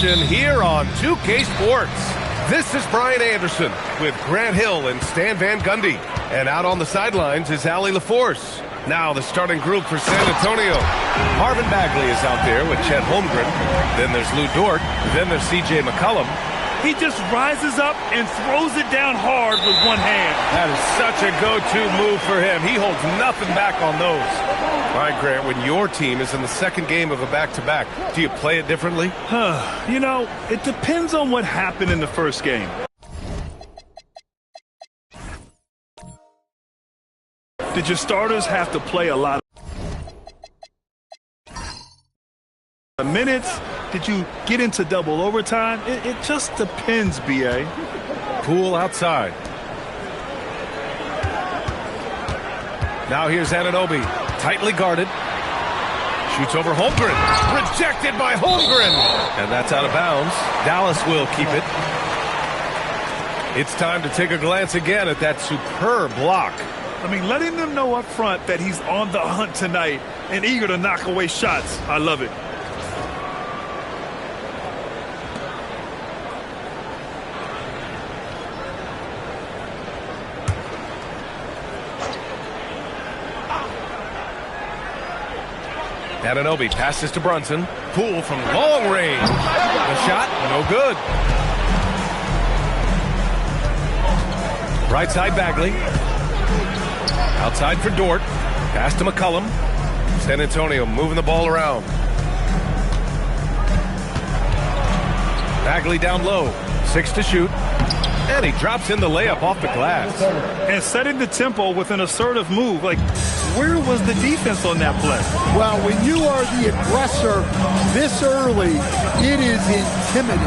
Here on 2K Sports. This is Brian Anderson with Grant Hill and Stan Van Gundy. And out on the sidelines is Allie LaForce. Now the starting group for San Antonio. Marvin Bagley is out there with Chet Holmgren. Then there's Lou Dort. Then there's C.J. McCollum. He just rises up and throws it down hard with one hand. That is such a go-to move for him. He holds nothing back on those. All right, Grant, when your team is in the second game of a back-to-back, do you play it differently? You know, it depends on what happened in the first game. Did your starters have to play a lot of minutes? Did you get into double overtime? It just depends, B.A. Poole outside. Now here's Anunoby, tightly guarded. Shoots over Holmgren. Rejected by Holmgren. And that's out of bounds. Dallas will keep it. It's time to take a glance again at that superb block. I mean, letting them know up front that he's on the hunt tonight and eager to knock away shots. I love it. Anunoby passes to Brunson. Poole from long range. The shot, no good. Right side Bagley. Outside for Dort. Pass to McCollum. San Antonio moving the ball around. Bagley down low. 6 to shoot. And he drops in the layup off the glass. And setting the tempo with an assertive move. Like, where was the defense on that play? Well, when you are the aggressor this early, it is intimidating.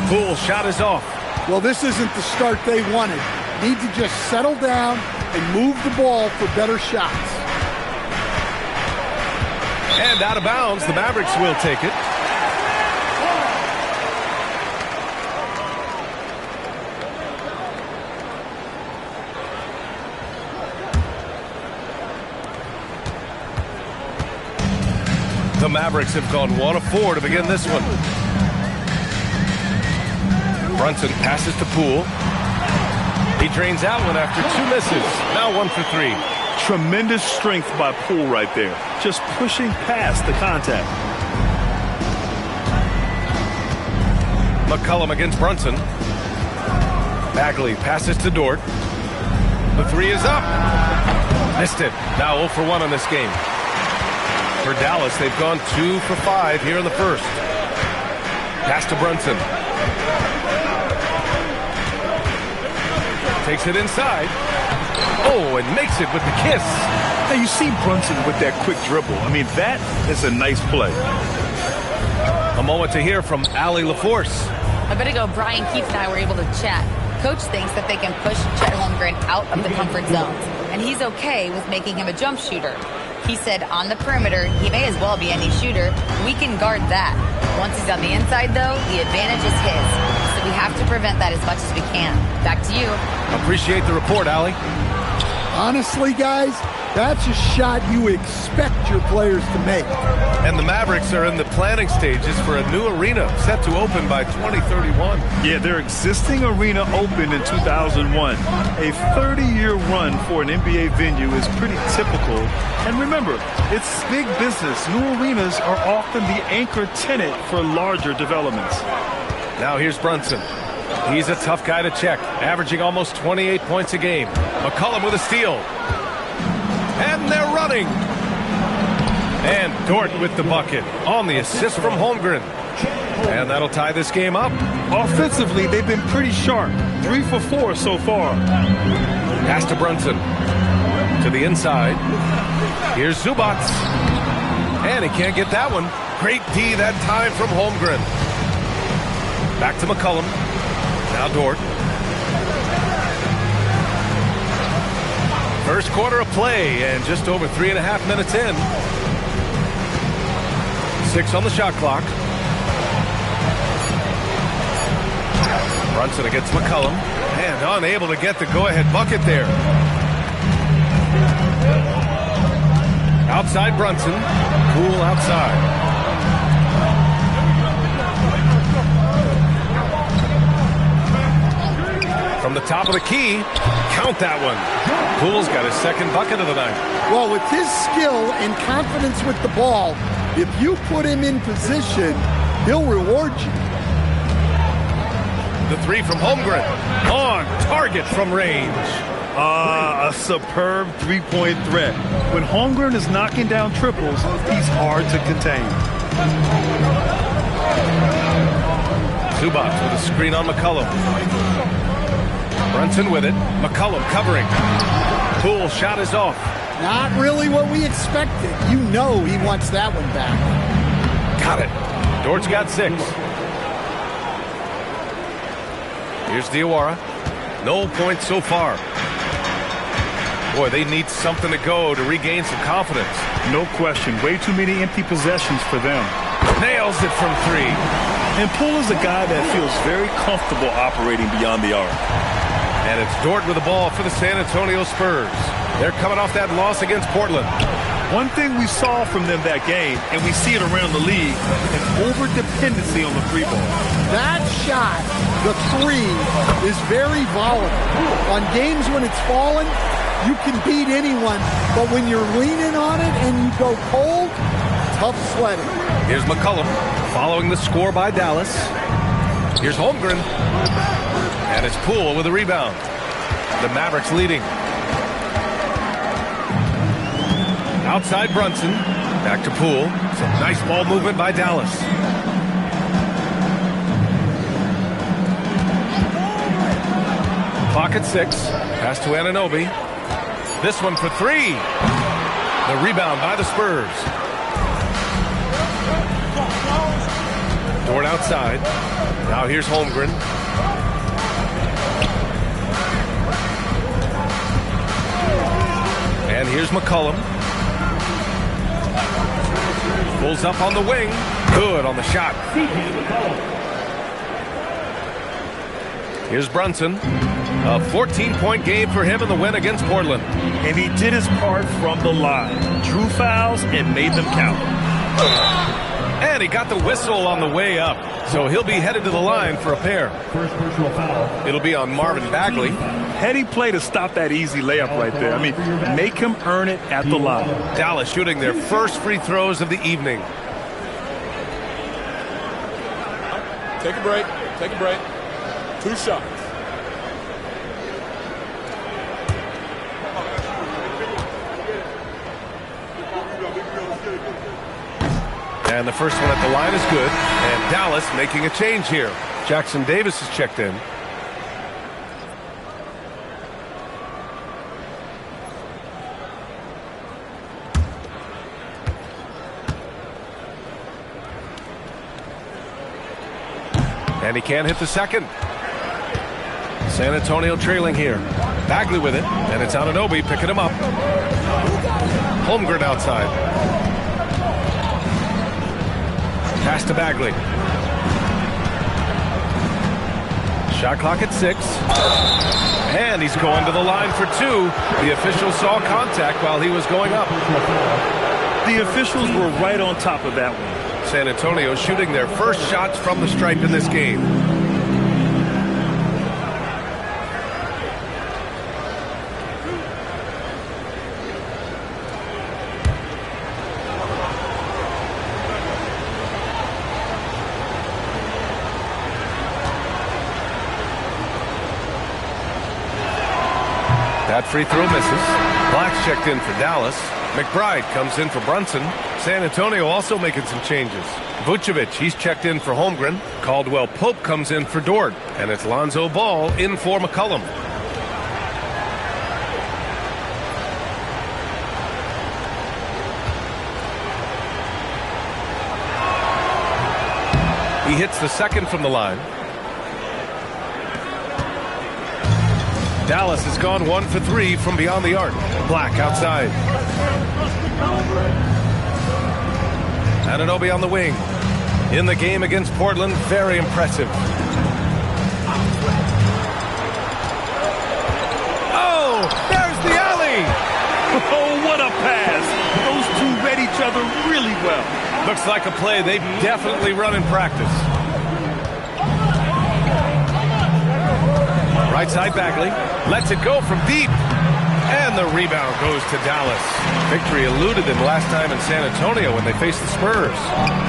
Poole shot is off. Well, this isn't the start they wanted. Need to just settle down and move the ball for better shots. And out of bounds, the Mavericks will take it. The Mavericks have gone 1 of 4 to begin this one. Brunson passes to Poole. He drains out one after 2 misses. Now 1 for 3. Tremendous strength by Poole right there. Just pushing past the contact. McCollum against Brunson. Bagley passes to Dort. The 3 is up. Missed it. Now 0 for 1 on this game. For Dallas, they've gone 2 for 5 here in the first. Pass to Brunson. Takes it inside. Oh, and makes it with the kiss. Now, you see Brunson with that quick dribble. I mean, that is a nice play. A moment to hear from Allie LaForce. A bit ago, Brian Keefe and I were able to chat. Coach thinks that they can push Chet Holmgren out of the comfort zones, and he's okay with making him a jump shooter. He said on the perimeter, he may as well be any shooter. We can guard that. Once he's on the inside, though, the advantage is his. So we have to prevent that as much as we can. Back to you. Appreciate the report, Allie. Honestly, guys, that's a shot you expect your players to make. And the Mavericks are in the planning stages for a new arena set to open by 2031. Yeah, their existing arena opened in 2001. A 30-year run for an NBA venue is pretty typical. And remember, it's big business. New arenas are often the anchor tenant for larger developments. Now here's Brunson. He's a tough guy to check, averaging almost 28 points a game. McCollum with a steal. And they're running. And Dort with the bucket on the assist from Holmgren. And that'll tie this game up. Offensively, they've been pretty sharp. 3 for 4 so far. Pass to Brunson. To the inside. Here's Zubac. And he can't get that one. Great D that time from Holmgren. Back to McCollum. Now Dort. First quarter of play and just over 3.5 minutes in. 6 on the shot clock. Brunson against McCollum. And unable to get the go-ahead bucket there. Outside Brunson. Poole outside. From the top of the key, count that one. Poole's got his second bucket of the night. Well, with his skill and confidence with the ball, if you put him in position, he'll reward you. The three from Holmgren. On target from range. A superb three-point threat. When Holmgren is knocking down triples, he's hard to contain. Zubac with a screen on McCollum. Brunson with it. McCollum covering. Poole shot is off. Not really what we expected. You know he wants that one back. Got it. Dort's got 6. Here's Diawara. No points so far. Boy, they need something to go to regain some confidence. No question. Way too many empty possessions for them. Nails it from 3. And Poole is a guy that feels very comfortable operating beyond the arc. And it's Dort with the ball for the San Antonio Spurs. They're coming off that loss against Portland. One thing we saw from them that game, and we see it around the league, an over-dependency on the three ball. That shot, the 3, is very volatile. On games when it's falling, you can beat anyone, but when you're leaning on it and you go cold, tough sledding. Here's McCollum following the score by Dallas. Here's Holmgren. And it's Poole with a rebound. The Mavericks leading. Outside Brunson. Back to Poole. Some nice ball movement by Dallas. Clock at 6. Pass to Anunoby. This one for 3. The rebound by the Spurs. Dort outside. Now here's Holmgren. And here's McCollum. Pulls up on the wing. Good on the shot. Here's Brunson. A 14-point game for him in the win against Portland. And he did his part from the line. Drew fouls and made them count. And he got the whistle on the way up. So he'll be headed to the line for a pair. First personal foul. It'll be on Marvin Bagley. Heady play to stop that easy layup right there. I mean, make him earn it at the line. Dallas shooting their first free throws of the evening. Take a break. Take a break. 2 shots. And the first one at the line is good. And Dallas making a change here. Jackson Davis is checked in. And he can't hit the second. San Antonio trailing here. Bagley with it. And it's Anunoby picking him up. Holmgren outside. Pass to Bagley. Shot clock at 6. And he's going to the line for 2. The official saw contact while he was going up. The officials were right on top of that one. San Antonio shooting their first shots from the stripe in this game. That free throw misses. Black's checked in for Dallas. McBride comes in for Brunson. San Antonio also making some changes. Vucevic, he's checked in for Holmgren. Caldwell Pope comes in for Dort. And it's Lonzo Ball in for McCollum. He hits the second from the line. Dallas has gone 1 for 3 from beyond the arc. Black outside. Anunoby on the wing. In the game against Portland, very impressive. Oh, there's the alley. Oh, what a pass. Those two read each other really well. Looks like a play they've definitely run in practice. Right side Bagley. Lets it go from deep. And the rebound goes to Dallas. Victory eluded them last time in San Antonio when they faced the Spurs.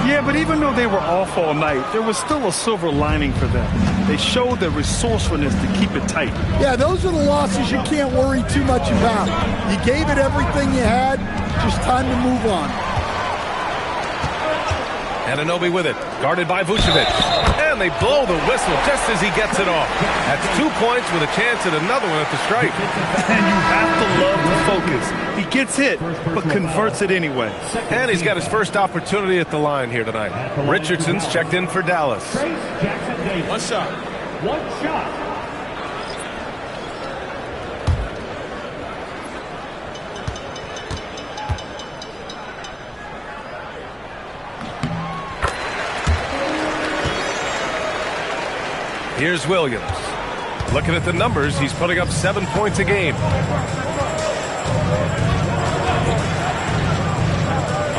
Yeah, but even though they were off all night, there was still a silver lining for them. They showed their resourcefulness to keep it tight. Yeah, those are the losses you can't worry too much about. You gave it everything you had, just time to move on. Anunoby with it, guarded by Vucevic. And they blow the whistle just as he gets it off. That's 2 points with a chance at another one at the stripe. And you have to love the focus. He gets hit, but converts it anyway. And he's got his first opportunity at the line here tonight. Richardson's checked in for Dallas. One shot. One shot. Here's Williams. Looking at the numbers, he's putting up 7 points a game.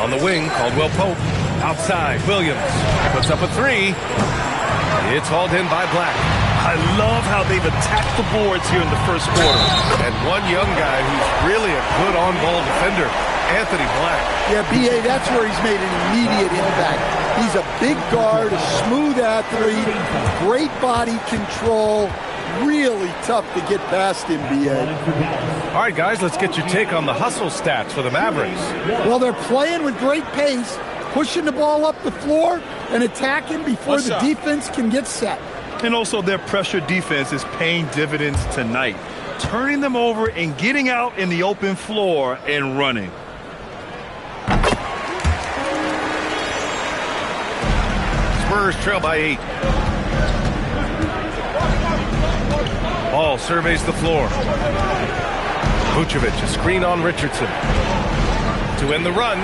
On the wing, Caldwell Pope. Outside, Williams puts up a three. It's hauled in by Black. I love how they've attacked the boards here in the first quarter. And one young guy who's really a good on-ball defender, Anthony Black. Yeah, B.A., that's where he's made an immediate impact. He's a big guard, a smooth athlete, great body control, really tough to get past him, B.A. All right, guys, let's get your take on the hustle stats for the Mavericks. Well, they're playing with great pace, pushing the ball up the floor and attacking before the defense can get set. And also their pressure defense is paying dividends tonight, turning them over and getting out in the open floor and running. Spurs trail by 8. Ball surveys the floor. Vucevic, a screen on Richardson. To end the run.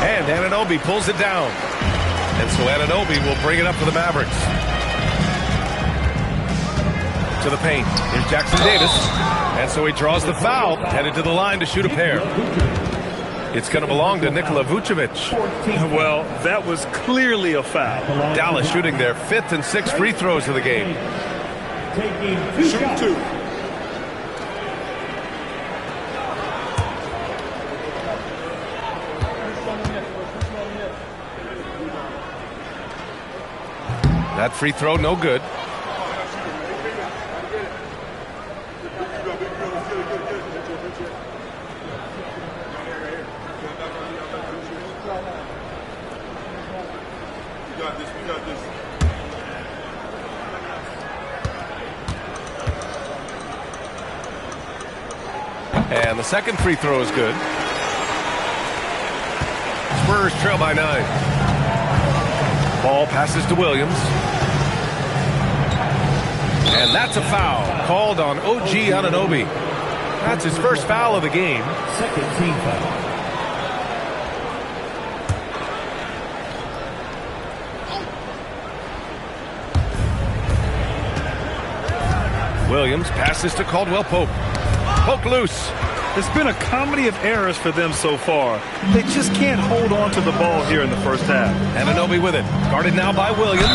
And Anunoby pulls it down. And so Anunoby will bring it up for the Mavericks. To the paint. Here's Jackson Davis. And so he draws the foul. Headed to the line to shoot a pair. It's going to belong to Nikola Vucevic. Well, that was clearly a foul. Dallas shooting their 5th and 6th free throws of the game. Shoot 2. That free throw, no good. And the second free throw is good. Spurs trail by 9. Ball passes to Williams. And that's a foul called on OG Anunoby. That's his first foul of the game. Second team foul. Williams passes to Caldwell Pope. Poke loose. It's been a comedy of errors for them so far. They just can't hold on to the ball here in the first half. Anunoby with it. Guarded now by Williams.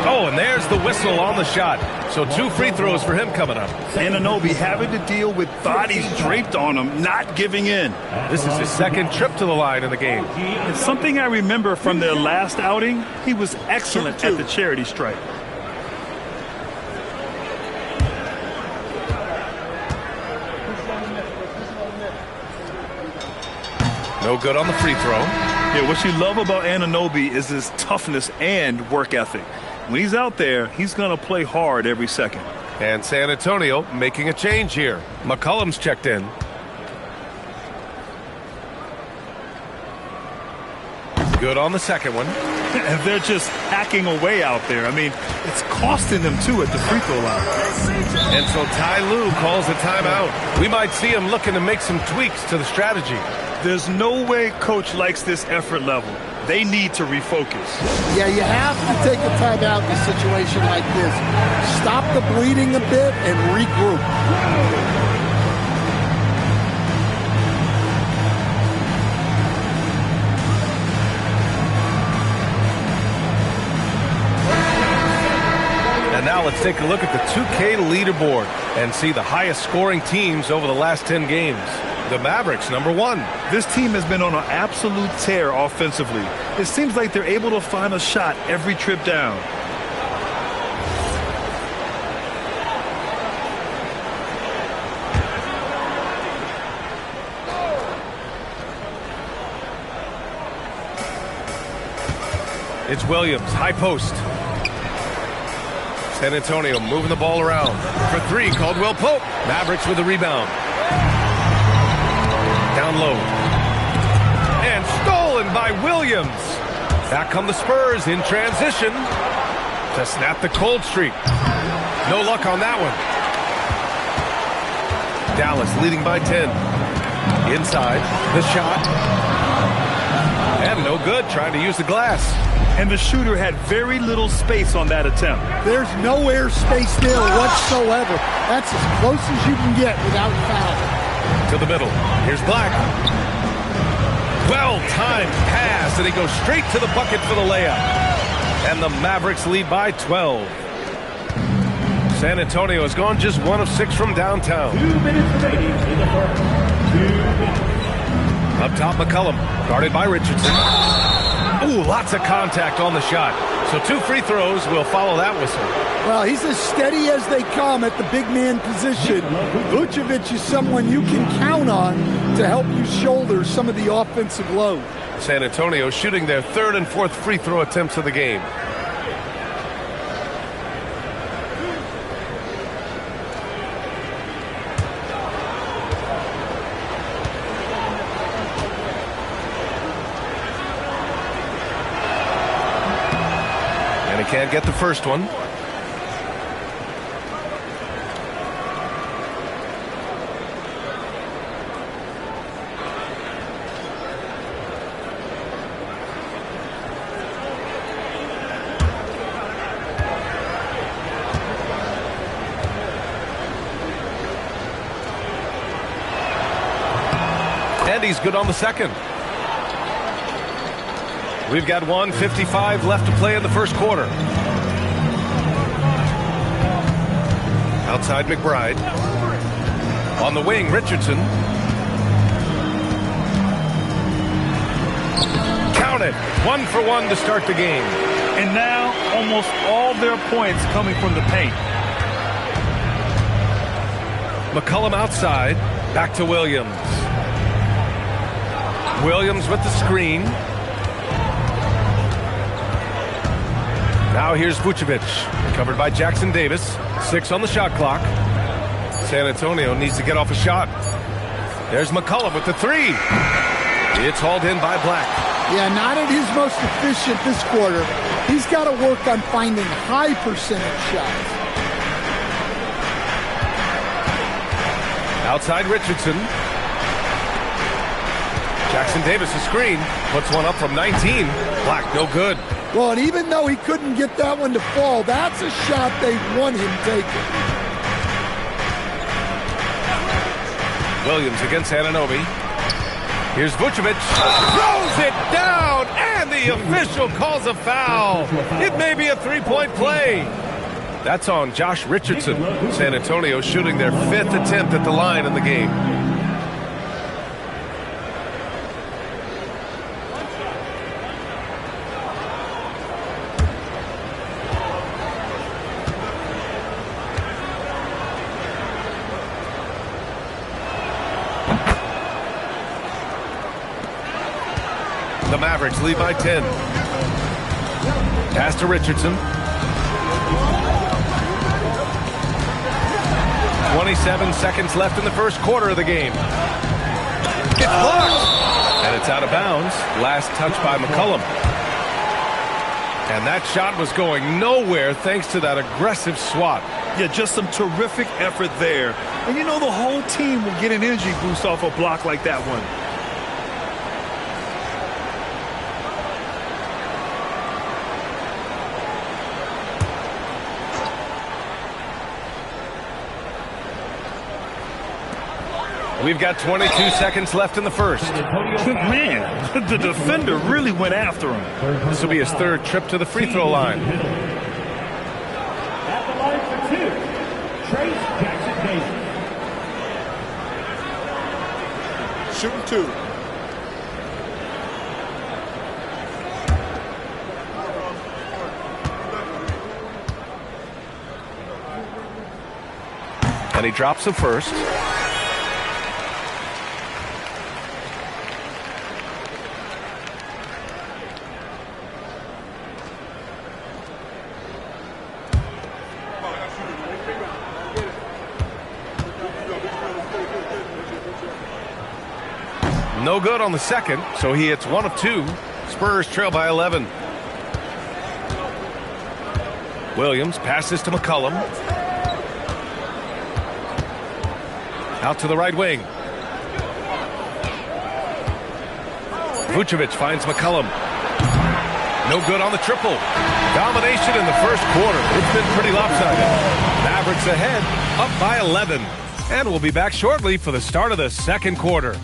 Oh, and there's the whistle on the shot. So 2 free throws for him coming up. Anunoby having to deal with bodies draped on him, not giving in. This is his second trip to the line in the game. It's something I remember from their last outing. He was excellent at the charity stripe. No good on the free throw. Yeah, what you love about Anunoby is his toughness and work ethic. When he's out there, he's going to play hard every second. And San Antonio making a change here. McCollum's checked in. Good on the second one. And they're just hacking away out there. I mean, it's costing them, too, at the free throw line. And so Ty Lue calls a timeout. We might see him looking to make some tweaks to the strategy. There's no way coach likes this effort level. They need to refocus. Yeah, you have to take a timeout in a situation like this. Stop the bleeding a bit and regroup. And now Now let's take a look at the 2K leaderboard and see the highest scoring teams over the last 10 games. The Mavericks, number 1. This team has been on an absolute tear offensively. It seems like they're able to find a shot every trip down. It's Williams, high post. San Antonio moving the ball around. For 3, Caldwell Pope. Mavericks with the rebound. Down low. And stolen by Williams. Back come the Spurs in transition to snap the cold streak. No luck on that one. Dallas leading by 10. Inside, the shot. And no good, trying to use the glass. And the shooter had very little space on that attempt. There's no air space there whatsoever. That's as close as you can get without foul. To the middle. Here's Black. Well-timed pass, and he goes straight to the bucket for the layup. And the Mavericks lead by 12. San Antonio has gone just 1 of 6 from downtown. 2 minutes remaining in the first. 2 minutes. Up top, McCollum, guarded by Richardson. Ooh, lots of contact on the shot. So 2 free throws will follow that whistle. Well, he's as steady as they come at the big man position. Vucevic is someone you can count on to help you shoulder some of the offensive load. San Antonio shooting their 3rd and 4th free throw attempts of the game. Can't get the first one. And he's good on the second. We've got 1:55 left to play in the first quarter. Outside McBride. On the wing, Richardson. Count it. 1 for 1 to start the game. And now almost all their points coming from the paint. McCollum outside. Back to Williams. Williams with the screen. Now here's Vucevic, covered by Jackson Davis. 6 on the shot clock. San Antonio needs to get off a shot. There's McCollum with the 3. It's hauled in by Black. Yeah, not at his most efficient this quarter. He's got to work on finding high percentage shots. Outside Richardson. Jackson Davis, a screen. Puts one up from 19. Black, no good. Well, and even though he couldn't get that one to fall, that's a shot they want him taking. Williams against Anunoby. Here's Vucevic. Throws it down, and the official calls a foul. It may be a 3-point play. That's on Josh Richardson. San Antonio shooting their 5th attempt at the line in the game. The Mavericks lead by 10. Pass to Richardson. 27 seconds left in the first quarter of the game. It's blocked. And it's out of bounds. Last touch by McCollum. And that shot was going nowhere thanks to that aggressive swat. Yeah, just some terrific effort there. And you know the whole team will get an energy boost off a block like that one. We've got 22 seconds left in the first. Man, the defender really went after him. This will be his 3rd trip to the free throw line. At the line Shooting 2. And he drops the first. No good on the second, so he hits 1 of 2. Spurs trail by 11. Williams passes to McCollum. Out to the right wing. Vucevic finds McCollum. No good on the triple. Domination in the first quarter. It's been pretty lopsided. Mavericks ahead, up by 11. And we'll be back shortly for the start of the second quarter.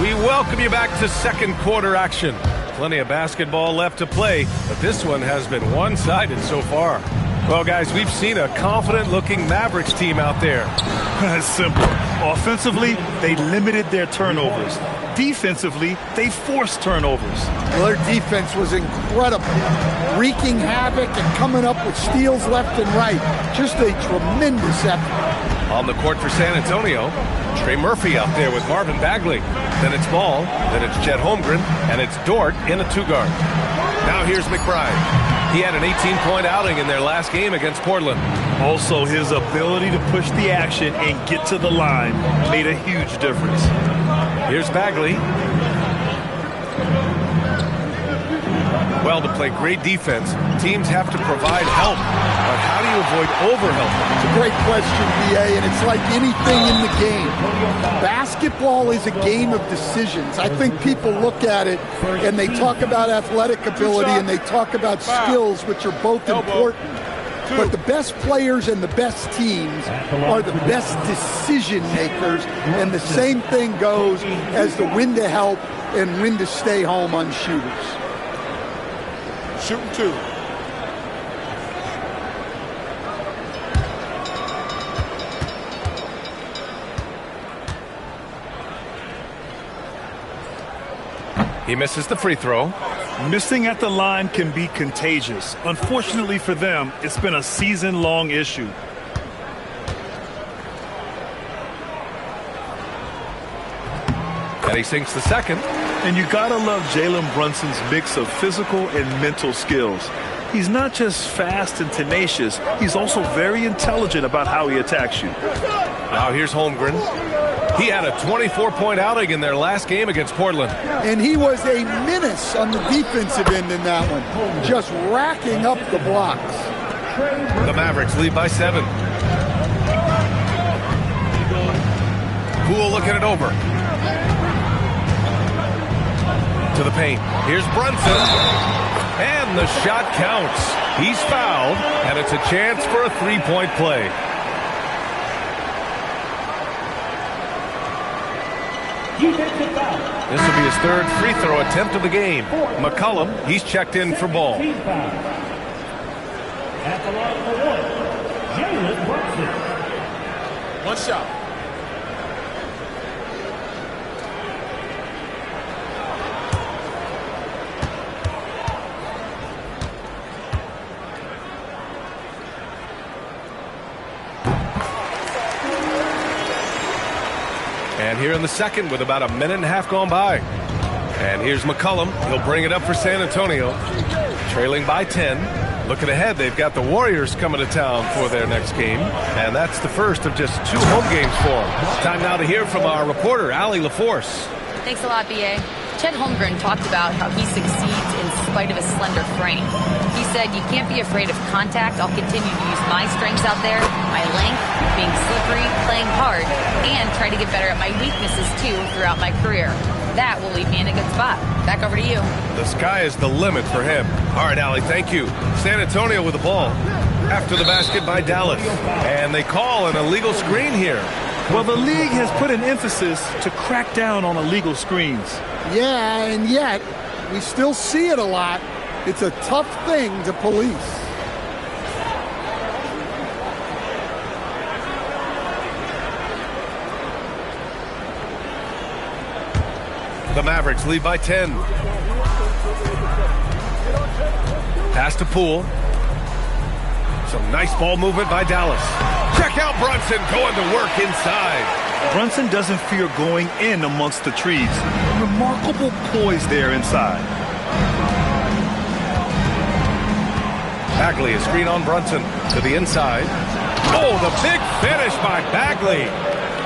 We welcome you back to second quarter action. Plenty of basketball left to play, but this one has been one-sided so far. Well, guys, we've seen a confident-looking Mavericks team out there. It's simple. Offensively, they limited their turnovers. Defensively, they forced turnovers. Well, their defense was incredible, wreaking havoc and coming up with steals left and right. Just a tremendous effort. On the court for San Antonio, Trey Murphy out there with Marvin Bagley. Then it's Ball, then it's Chet Holmgren, and it's Dort in a 2-guard. Now here's McBride. He had an 18-point outing in their last game against Portland. Also, his ability to push the action and get to the line made a huge difference. Here's Bagley. Well, to play great defense, teams have to provide help. But how do you avoid overhelp? It's a great question, B.A., and it's like anything in the game. Basketball is a game of decisions. I think people look at it and they talk about athletic ability and they talk about skills, which are both important. But the best players and the best teams are the best decision makers, and the same thing goes as the when to help and when to stay home on shooters. Shooting 2. He misses the free throw. Missing at the line can be contagious. Unfortunately for them, it's been a season-long issue. And he sinks the second. And you gotta love Jalen Brunson's mix of physical and mental skills. He's not just fast and tenacious, he's also very intelligent about how he attacks you. Now here's Holmgren. He had a 24-point outing in their last game against Portland. And he was a menace on the defensive end in that one, just racking up the blocks. The Mavericks lead by 7. Poole looking it over. To the paint. Here's Brunson. And the shot counts. He's fouled, and it's a chance for a 3-point play. This will be his third free throw attempt of the game. McCollum, he's checked in for Ball. At the line for 1, Jalen Brunson. One shot. And here in the second with about a minute and a half gone by. And here's McCollum. He'll bring it up for San Antonio. Trailing by 10. Looking ahead, they've got the Warriors coming to town for their next game. And that's the first of just 2 home games for them. Time now to hear from our reporter, Allie LaForce. Thanks a lot, B.A. Chet Holmgren talked about how he succeeds in spite of his slender frame. He said, "You can't be afraid of contact. I'll continue to use my strengths out there, my length, being slippery, playing hard, and try to get better at my weaknesses, too, throughout my career." That will leave me in a good spot. Back over to you. The sky is the limit for him. All right, Allie, thank you. San Antonio with the ball. After the basket by Dallas. And they call an illegal screen here. Well, the league has put an emphasis to crack down on illegal screens. Yeah, and yet we still see it a lot. It's a tough thing to police. The Mavericks lead by 10. Pass to Poole. Some nice ball movement by Dallas. Check out Brunson going to work inside. Brunson doesn't fear going in amongst the trees. Remarkable poise there inside. Bagley, a screen on Brunson to the inside. Oh, the big finish by Bagley.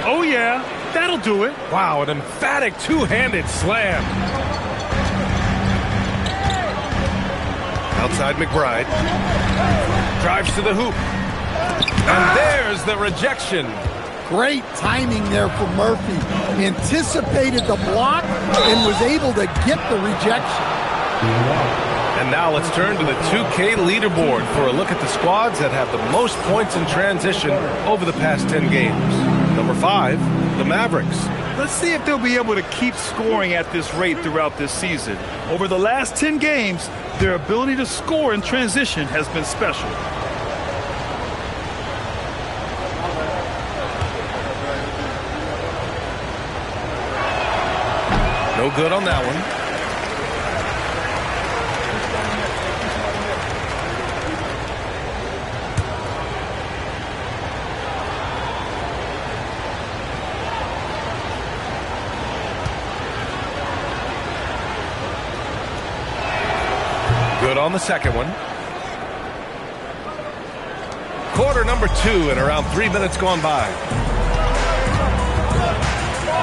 Oh, yeah, that'll do it. Wow, an emphatic two-handed slam. Outside McBride. Drives to the hoop. And there's the rejection. Great timing there for Murphy. Anticipated the block and was able to get the rejection. And now let's turn to the 2K leaderboard for a look at the squads that have the most points in transition over the past 10 games. Number 5, the Mavericks. Let's see if they'll be able to keep scoring at this rate throughout this season. Over the last 10 games, their ability to score in transition has been special. No good on that one. Good on the second one. Quarter number 2 and around 3 minutes gone by.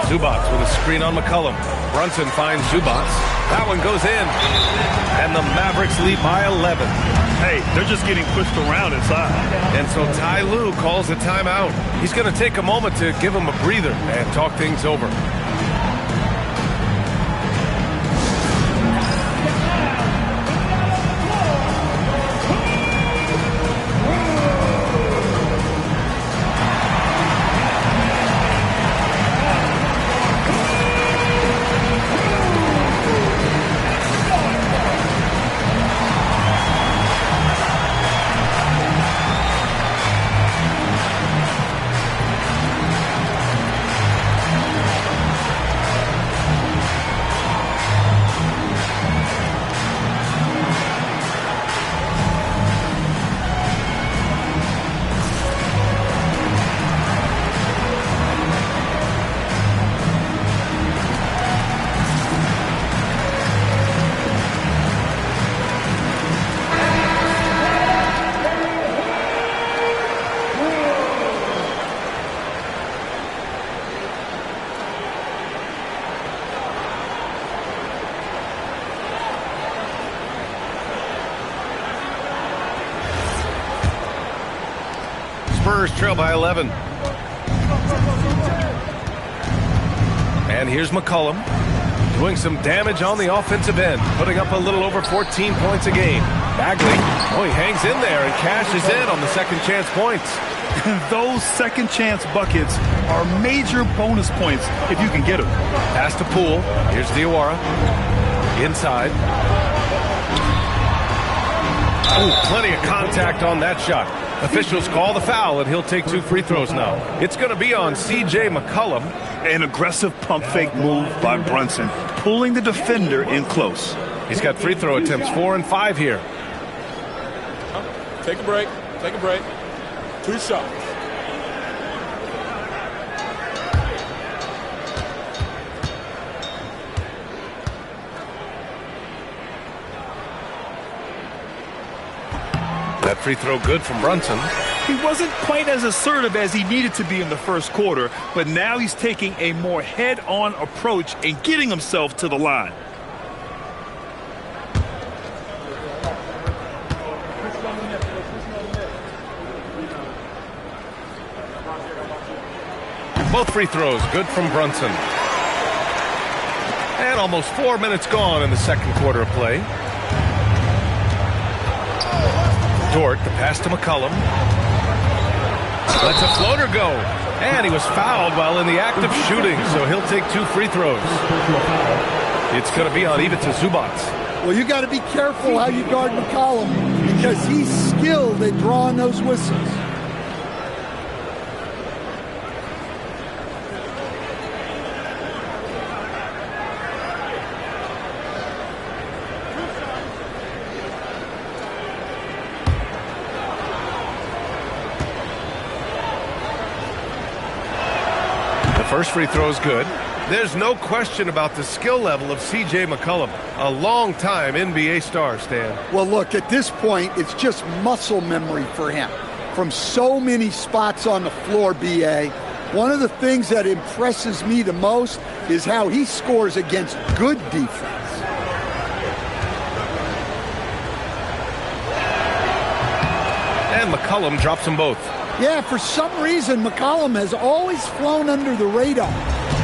Zubats with a screen on McCollum. Brunson finds Zubats. That one goes in. And the Mavericks lead by 11. Hey, they're just getting pushed around inside. And so Ty Lue calls a timeout. He's going to take a moment to give him a breather and talk things over. Spurs trail by 11. And here's McCollum doing some damage on the offensive end, putting up a little over 14 points a game. Bagley, oh, he hangs in there and cashes in on the second chance points. Those second chance buckets are major bonus points if you can get them. Pass to Poole. Here's Diawara. Inside. Oh, plenty of contact on that shot. Officials call the foul, and he'll take 2 free throws now. It's going to be on C.J. McCollum. An aggressive pump fake move by Brunson, pulling the defender in close. He's got free throw attempts 4 and 5 here. Take a break. Take a break. 2 shots. That free throw good from Brunson. He wasn't quite as assertive as he needed to be in the first quarter, but now he's taking a more head-on approach and getting himself to the line. Both free throws good from Brunson. And almost 4 minutes gone in the second quarter of play. Dort, the pass to McCollum. Lets a floater go. And he was fouled while in the act of shooting, so he'll take 2 free throws. It's going to be on Ivica Zubac. Well, you got to be careful how you guard McCollum because he's skilled at drawing those whistles. First free throw is good. There's no question about the skill level of C.J. McCollum, a long-time NBA star, Stan. Well, look, at this point, it's just muscle memory for him. From so many spots on the floor, B.A., one of the things that impresses me the most is how he scores against good defense. And McCollum drops them both. Yeah, for some reason, McCollum has always flown under the radar.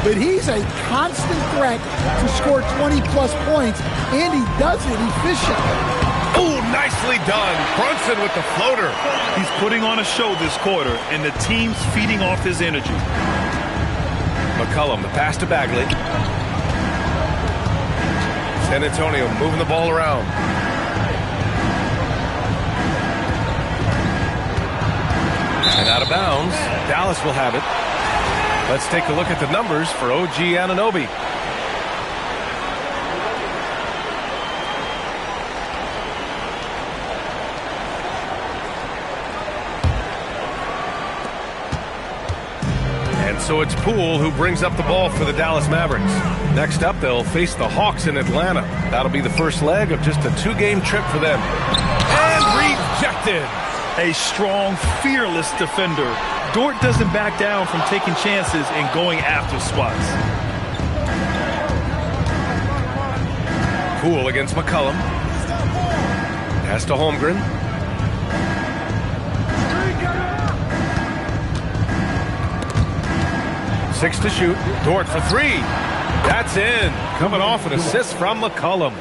But he's a constant threat to score 20-plus points, and he does it efficiently. Oh, nicely done. Brunson with the floater. He's putting on a show this quarter, and the team's feeding off his energy. McCollum, the pass to Bagley. San Antonio moving the ball around. And out of bounds. Dallas will have it. Let's take a look at the numbers for OG Anunoby. And so it's Poole who brings up the ball for the Dallas Mavericks. Next up, they'll face the Hawks in Atlanta. That'll be the first leg of just a 2-game trip for them. And rejected. A strong, fearless defender. Dort doesn't back down from taking chances and going after spots. Poole against McCollum. Pass to Holmgren. Six to shoot. Dort for 3. That's in. Coming off an assist from McCollum.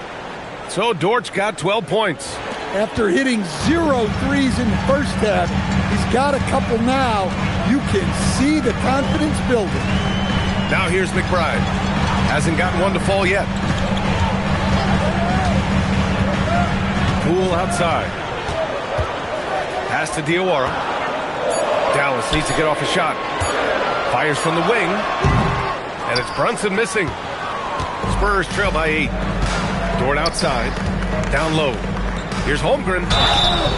So Dort's got 12 points. After hitting 0 threes in the first half, he's got a couple now. You can see the confidence building. Now here's McBride. Hasn't gotten one to fall yet. Poole outside. Pass to Diawara. Dallas needs to get off a shot. Fires from the wing. And it's Brunson missing. Spurs trail by 8. Dort outside. Down low. Here's Holmgren,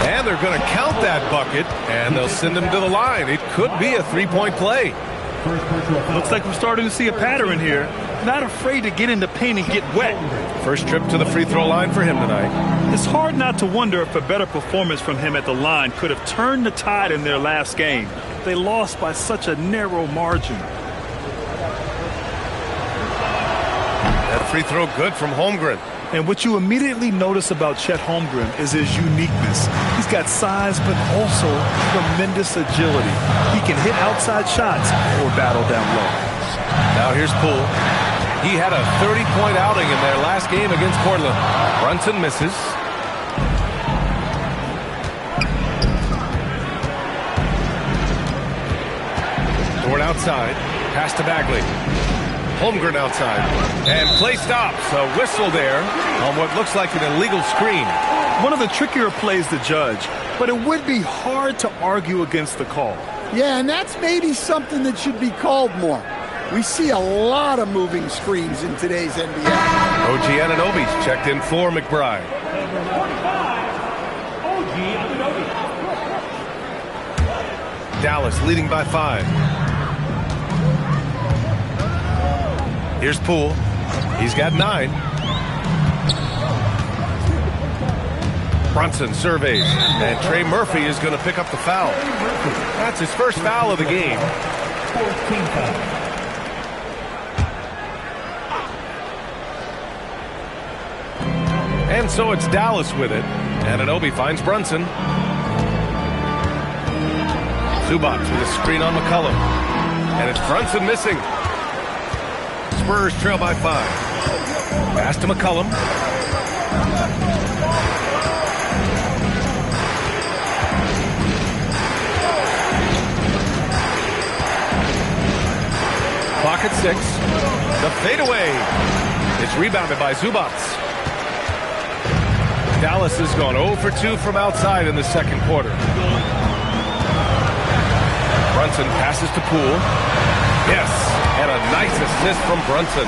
and they're going to count that bucket, and they'll send him to the line. It could be a 3-point play. Looks like we're starting to see a pattern here. Not afraid to get in the paint and get wet. First trip to the free throw line for him tonight. It's hard not to wonder if a better performance from him at the line could have turned the tide in their last game. They lost by such a narrow margin. That free throw good from Holmgren. And what you immediately notice about Chet Holmgren is his uniqueness. He's got size, but also tremendous agility. He can hit outside shots or battle down low. Now here's Poole. He had a 30-point outing in their last game against Portland. Brunson misses. Dort outside. Pass to Bagley. Holmgren outside. And play stops. A whistle there on what looks like an illegal screen. One of the trickier plays to judge, but it would be hard to argue against the call. Yeah, and that's maybe something that should be called more. We see a lot of moving screens in today's NBA. OG Anunoby's checked in for McBride. Number 45, OG Anunoby. Dallas leading by 5. Here's Poole. He's got 9. Brunson surveys, and Trey Murphy is going to pick up the foul. That's his first foul of the game. 14 foul. And so it's Dallas with it. Anunoby finds Brunson. Zubac with a screen on McCollum. And it's Brunson missing. Spurs trail by 5. Pass to McCollum. Clock at 6. The fadeaway is rebounded by Zubats. Dallas has gone 0 for 2 from outside in the second quarter. Brunson passes to Poole. Yes, and a nice assist from Brunson.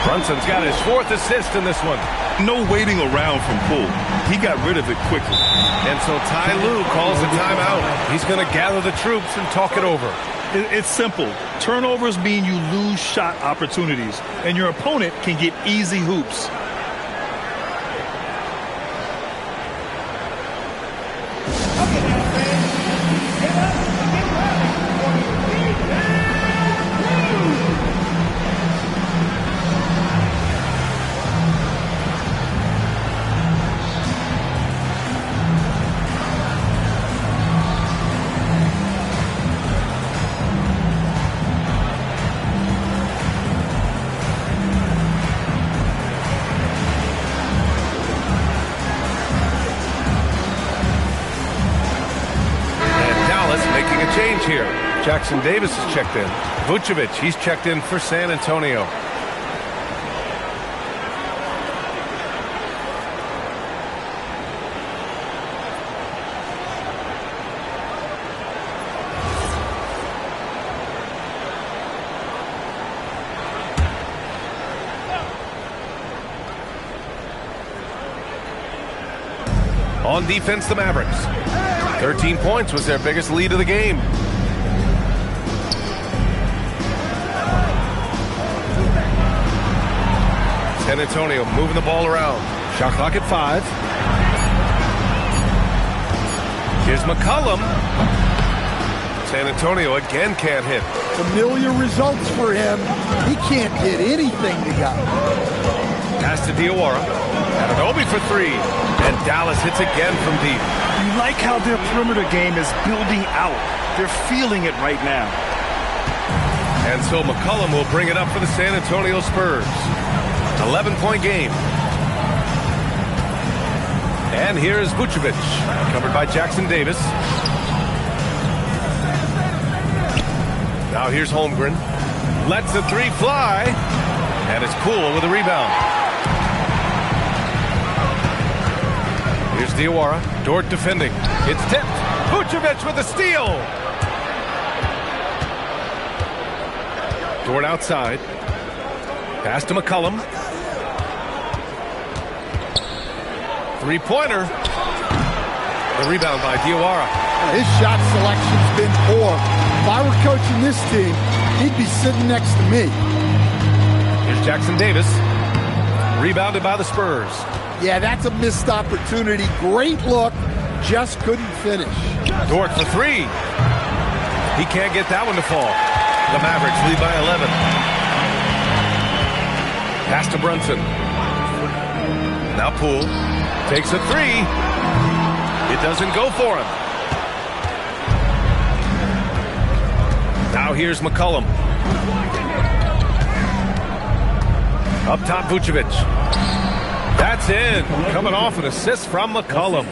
Brunson's got his 4th assist in this one. No waiting around from Poole. He got rid of it quickly. And so Ty Lue calls a timeout. He's going to gather the troops and talk it over. It's simple. Turnovers mean you lose shot opportunities, and your opponent can get easy hoops. Here, Jackson Davis is checked in. Vucevic, he's checked in for San Antonio. On defense, the Mavericks. 13 points was their biggest lead of the game. San Antonio moving the ball around. Shot clock at 5. Here's McCollum. San Antonio again can't hit. Familiar results for him. He can't get anything together. Pass to Diawara. Anunoby for 3. And Dallas hits again from deep. You like how their perimeter game is building out. They're feeling it right now. And so McCollum will bring it up for the San Antonio Spurs. 11-point game. And here's Vucevic, covered by Jackson Davis. Now here's Holmgren. Lets the 3 fly. And it's Poole with a rebound. Here's Diawara. Dort defending. It's tipped. Vucevic with a steal. Dort outside. Pass to McCollum. 3-pointer. The rebound by Diawara. His shot selection's been poor. If I were coaching this team, he'd be sitting next to me. Here's Jackson Davis. Rebounded by the Spurs. Yeah, that's a missed opportunity. Great look. Just couldn't finish. Dort for 3. He can't get that one to fall. The Mavericks lead by 11. Pass to Brunson. Now Poole takes a 3. It doesn't go for him. Now here's McCollum. Up top, Vucevic. That's in. Coming off an assist from McCollum.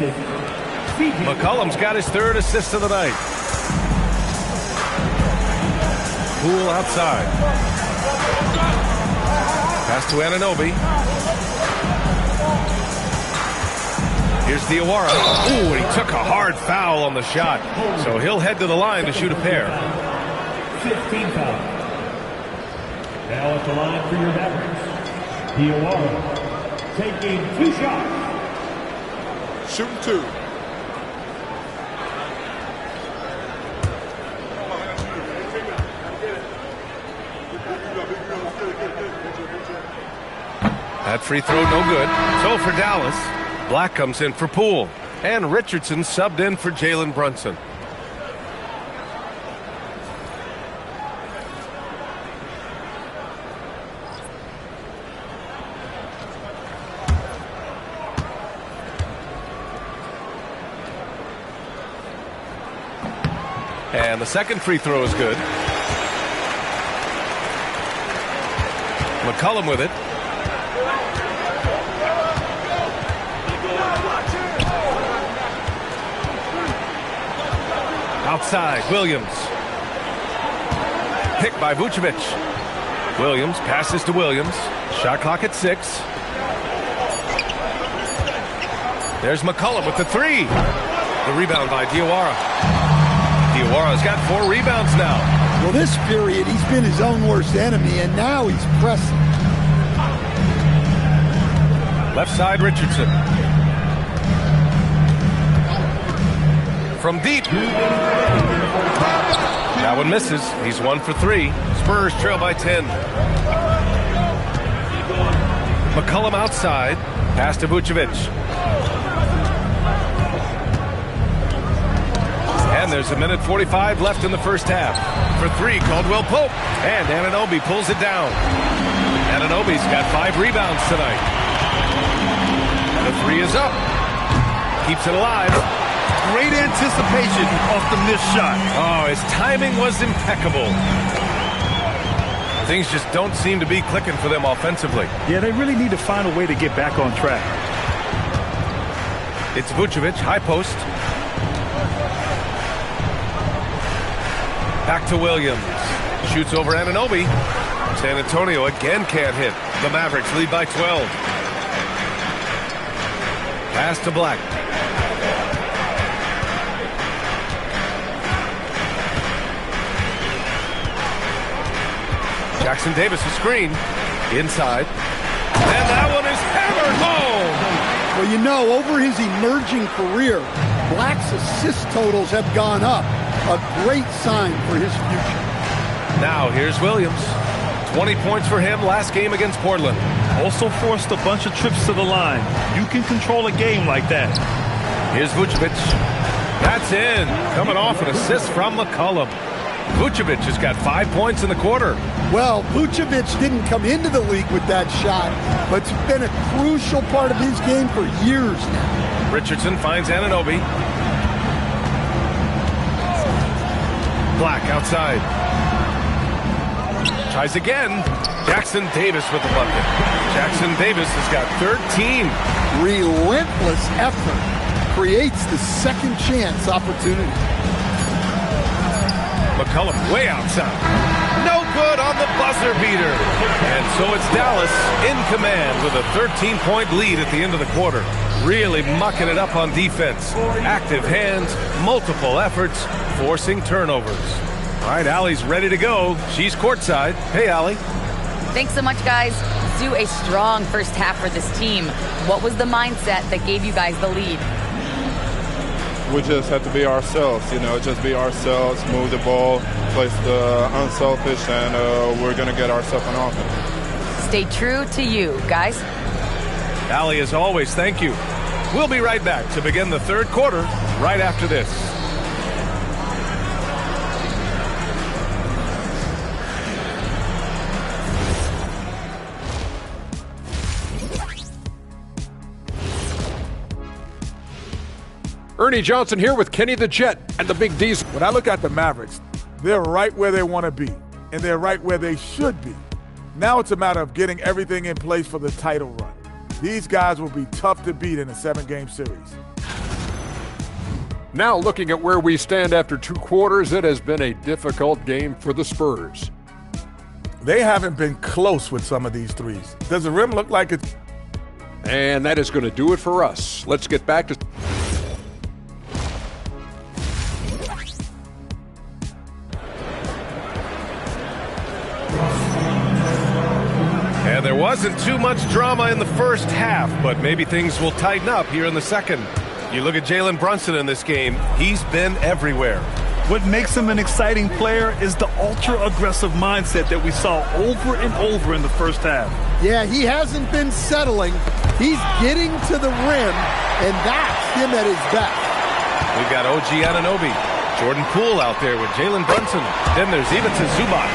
McCollum's got his 3rd assist of the night. Poole outside. Pass to Anunoby. Here's Diawara. Ooh, and he took a hard foul on the shot. So he'll head to the line to shoot a pair. 15 foul. Now at the line for your Mavericks. Diawara taking 2 shots. Shooting 2. That free throw no good. So for Dallas, Black comes in for Poole. And Richardson subbed in for Jalen Brunson. And the second free throw is good. McCollum with it. Outside, Williams. Picked by Vucevic. Williams passes to Williams. Shot clock at 6. There's McCollum with the 3. The rebound by Diawara. Diawara's got 4 rebounds now. Well, this period, he's been his own worst enemy, and now he's pressing. Left side, Richardson. From deep. That one misses. He's 1 for 3. Spurs trail by 10. McCollum outside. Pass to Vucevic. And there's 1:45 left in the first half. For 3, Caldwell Pope. And Anunoby pulls it down. Anunoby's got 5 rebounds tonight. The 3 is up. Keeps it alive. Great anticipation off the missed shot. Oh, his timing was impeccable. Things just don't seem to be clicking for them offensively. Yeah, they really need to find a way to get back on track. It's Vucevic, high post. Back to Williams. Shoots over Anunoby. San Antonio again can't hit. The Mavericks lead by 12. Pass to Black. Jackson Davis a screen. Inside. And that one is hammered home. Well, you know, over his emerging career, Black's assist totals have gone up. A great sign for his future. Now here's Williams. 20 points for him last game against Portland. Also forced a bunch of trips to the line. You can control a game like that. Here's Vucevic. That's in. Coming off an assist from McCollum. Vucevic has got 5 points in the quarter. Well, Vucevic didn't come into the league with that shot, but it's been a crucial part of his game for years now. Richardson finds Anunoby. Black outside. Tries again. Jackson Davis with the bucket. Jackson Davis has got 13. Relentless effort creates the second chance opportunity. McCollum way outside. No good on the buzzer beater. And so it's Dallas in command with a 13-point lead at the end of the quarter. Really mucking it up on defense. Active hands, multiple efforts, forcing turnovers. All right, Allie's ready to go. She's courtside. Hey, Allie. Thanks so much, guys. Do a strong first half for this team. What was the mindset that gave you guys the lead? We just have to be ourselves, you know, just be ourselves, move the ball, play the unselfish, and we're going to get ourselves an offense. Stay true to you, guys. Allie, as always, thank you. We'll be right back to begin the third quarter right after this. Ernie Johnson here with Kenny the Jet and the Big D's. When I look at the Mavericks, they're right where they want to be, and they're right where they should be. Now it's a matter of getting everything in place for the title run. These guys will be tough to beat in a 7-game series. Now looking at where we stand after 2 quarters, it has been a difficult game for the Spurs. They haven't been close with some of these threes. Does the rim look like it's... And that is going to do it for us. Let's get back to... And there wasn't too much drama in the first half, but maybe things will tighten up here in the second. You look at Jalen Brunson in this game, he's been everywhere. What makes him an exciting player is the ultra-aggressive mindset that we saw over and over in the first half. Yeah, he hasn't been settling. He's getting to the rim, and that's him at his best. We've got OG Anunoby, Jordan Poole out there with Jalen Brunson. Then there's Ivica Zubac,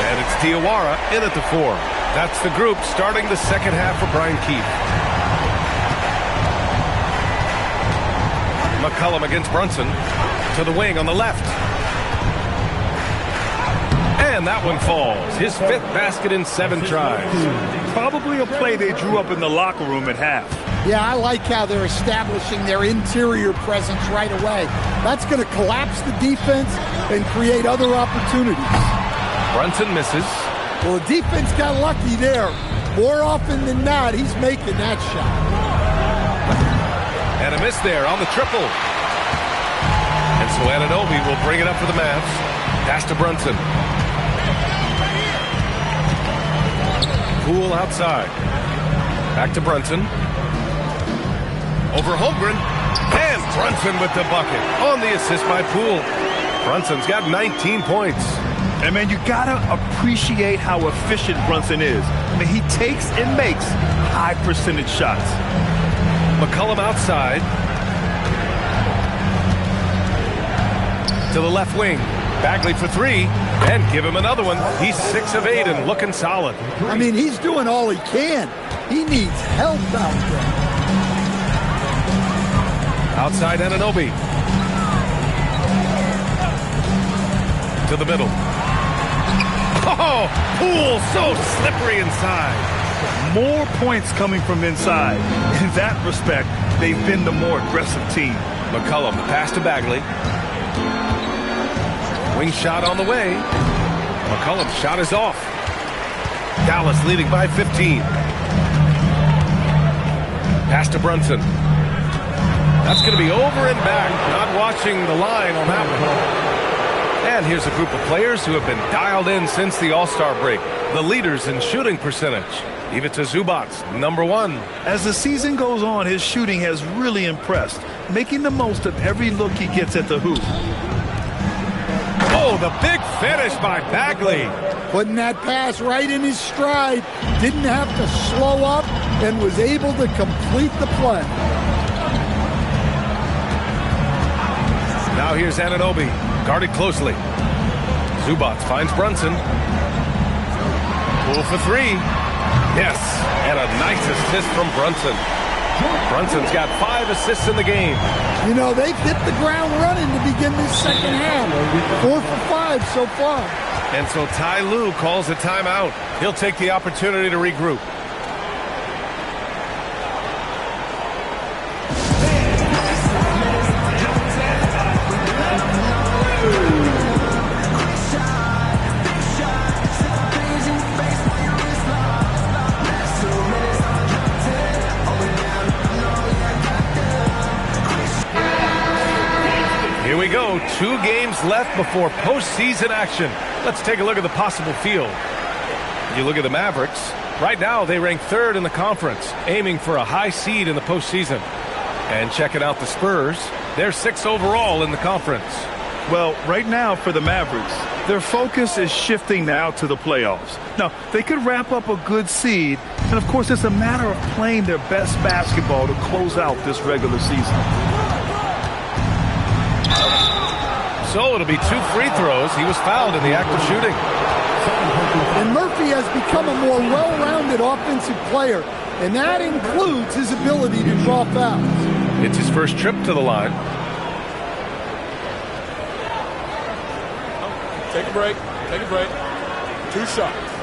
and it's Diawara in at the 4. That's the group starting the second half for Brian Keefe. McCollum against Brunson. To the wing on the left. And that one falls. His 5th basket in 7 tries. Probably a play they drew up in the locker room at half. Yeah, I like how they're establishing their interior presence right away. That's going to collapse the defense and create other opportunities. Brunson misses. Well, the defense got lucky there. More often than not, he's making that shot. And a miss there on the triple. And so Anunoby will bring it up for the Mavs. Pass to Brunson. Poole outside. Back to Brunson. Over Holmgren. And Brunson with the bucket on the assist by Poole. Brunson's got 19 points. And, man, you got to appreciate how efficient Brunson is. I mean, he takes and makes high-percentage shots. McCollum outside. To the left wing. Bagley for three. And give him another one. He's 6 of 8 and looking solid. I mean, he's doing all he can. He needs help out there. Outside Anunoby. To the middle. Oh, Poole so slippery inside. More points coming from inside. In that respect, they've been the more aggressive team. McCollum, the pass to Bagley. Wing shot on the way. McCollum's shot is off. Dallas leading by 15. Pass to Brunson. That's going to be over and back. Not watching the line on that one. And here's a group of players who have been dialed in since the All-Star break. The leaders in shooting percentage. Ivica Zubac, number 1. As the season goes on, his shooting has really impressed, making the most of every look he gets at the hoop. Oh, the big finish by Bagley. Putting that pass right in his stride. Didn't have to slow up and was able to complete the play. Now here's Anunoby, guarded closely. Zubac finds Brunson. Poole for three. Yes, and a nice assist from Brunson. Brunson's got 5 assists in the game. You know, they've hit the ground running to begin this second half. 4 for 5 so far. And so Ty Lue calls a timeout. He'll take the opportunity to regroup. Here we go. 2 games left before postseason action. Let's take a look at the possible field. You look at the Mavericks. Right now, they rank 3rd in the conference, aiming for a high seed in the postseason. And checking out the Spurs, they're 6th overall in the conference. Well, right now for the Mavericks, their focus is shifting now to the playoffs. Now, they could wrap up a good seed, and of course, it's a matter of playing their best basketball to close out this regular season. So it'll be 2 free throws. He was fouled in the act of shooting. And Murphy has become a more well-rounded offensive player, and that includes his ability to draw fouls. It's his first trip to the line. Take a break. Take a break. 2 shots.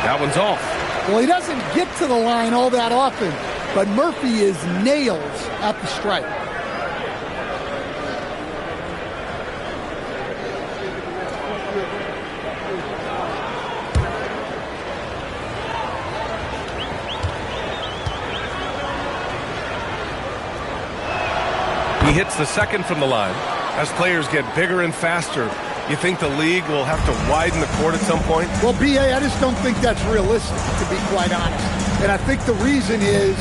That one's off. Well, he doesn't get to the line all that often, but Murphy is nails at the stripe. He hits the second from the line. As players get bigger and faster, you think the league will have to widen the court at some point? Well, B.A., I just don't think that's realistic, to be quite honest. And I think the reason is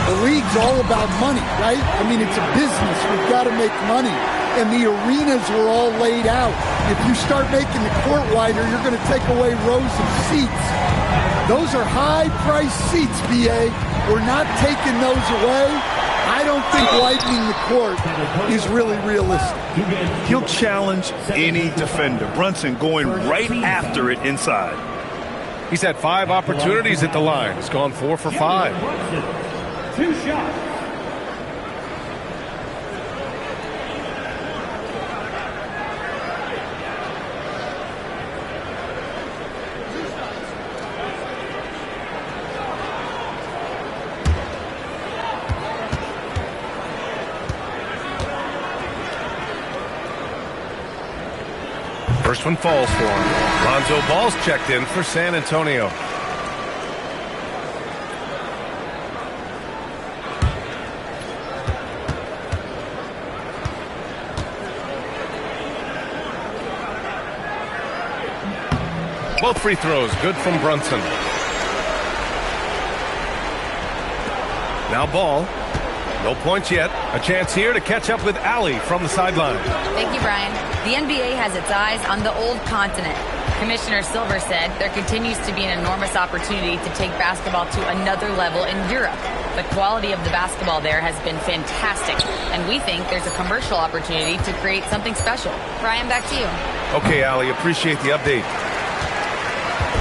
the league's all about money, right? I mean, it's a business. We've got to make money. And the arenas were all laid out. If you start making the court wider, you're going to take away rows of seats. Those are high-priced seats, B.A. We're not taking those away. I don't think widening the court is really realistic. He'll challenge any defender. Brunson going right after it inside. He's had 5 opportunities at the line. He's gone 4 for 5. 2 shots. First one falls for him. Lonzo Ball's checked in for San Antonio. Both free throws good from Brunson. Now Ball. No points yet. A chance here to catch up with Allie from the sideline. Thank you, Brian. The NBA has its eyes on the old continent. Commissioner Silver said there continues to be an enormous opportunity to take basketball to another level in Europe. The quality of the basketball there has been fantastic, and we think there's a commercial opportunity to create something special. Brian, back to you. Okay, Allie, appreciate the update.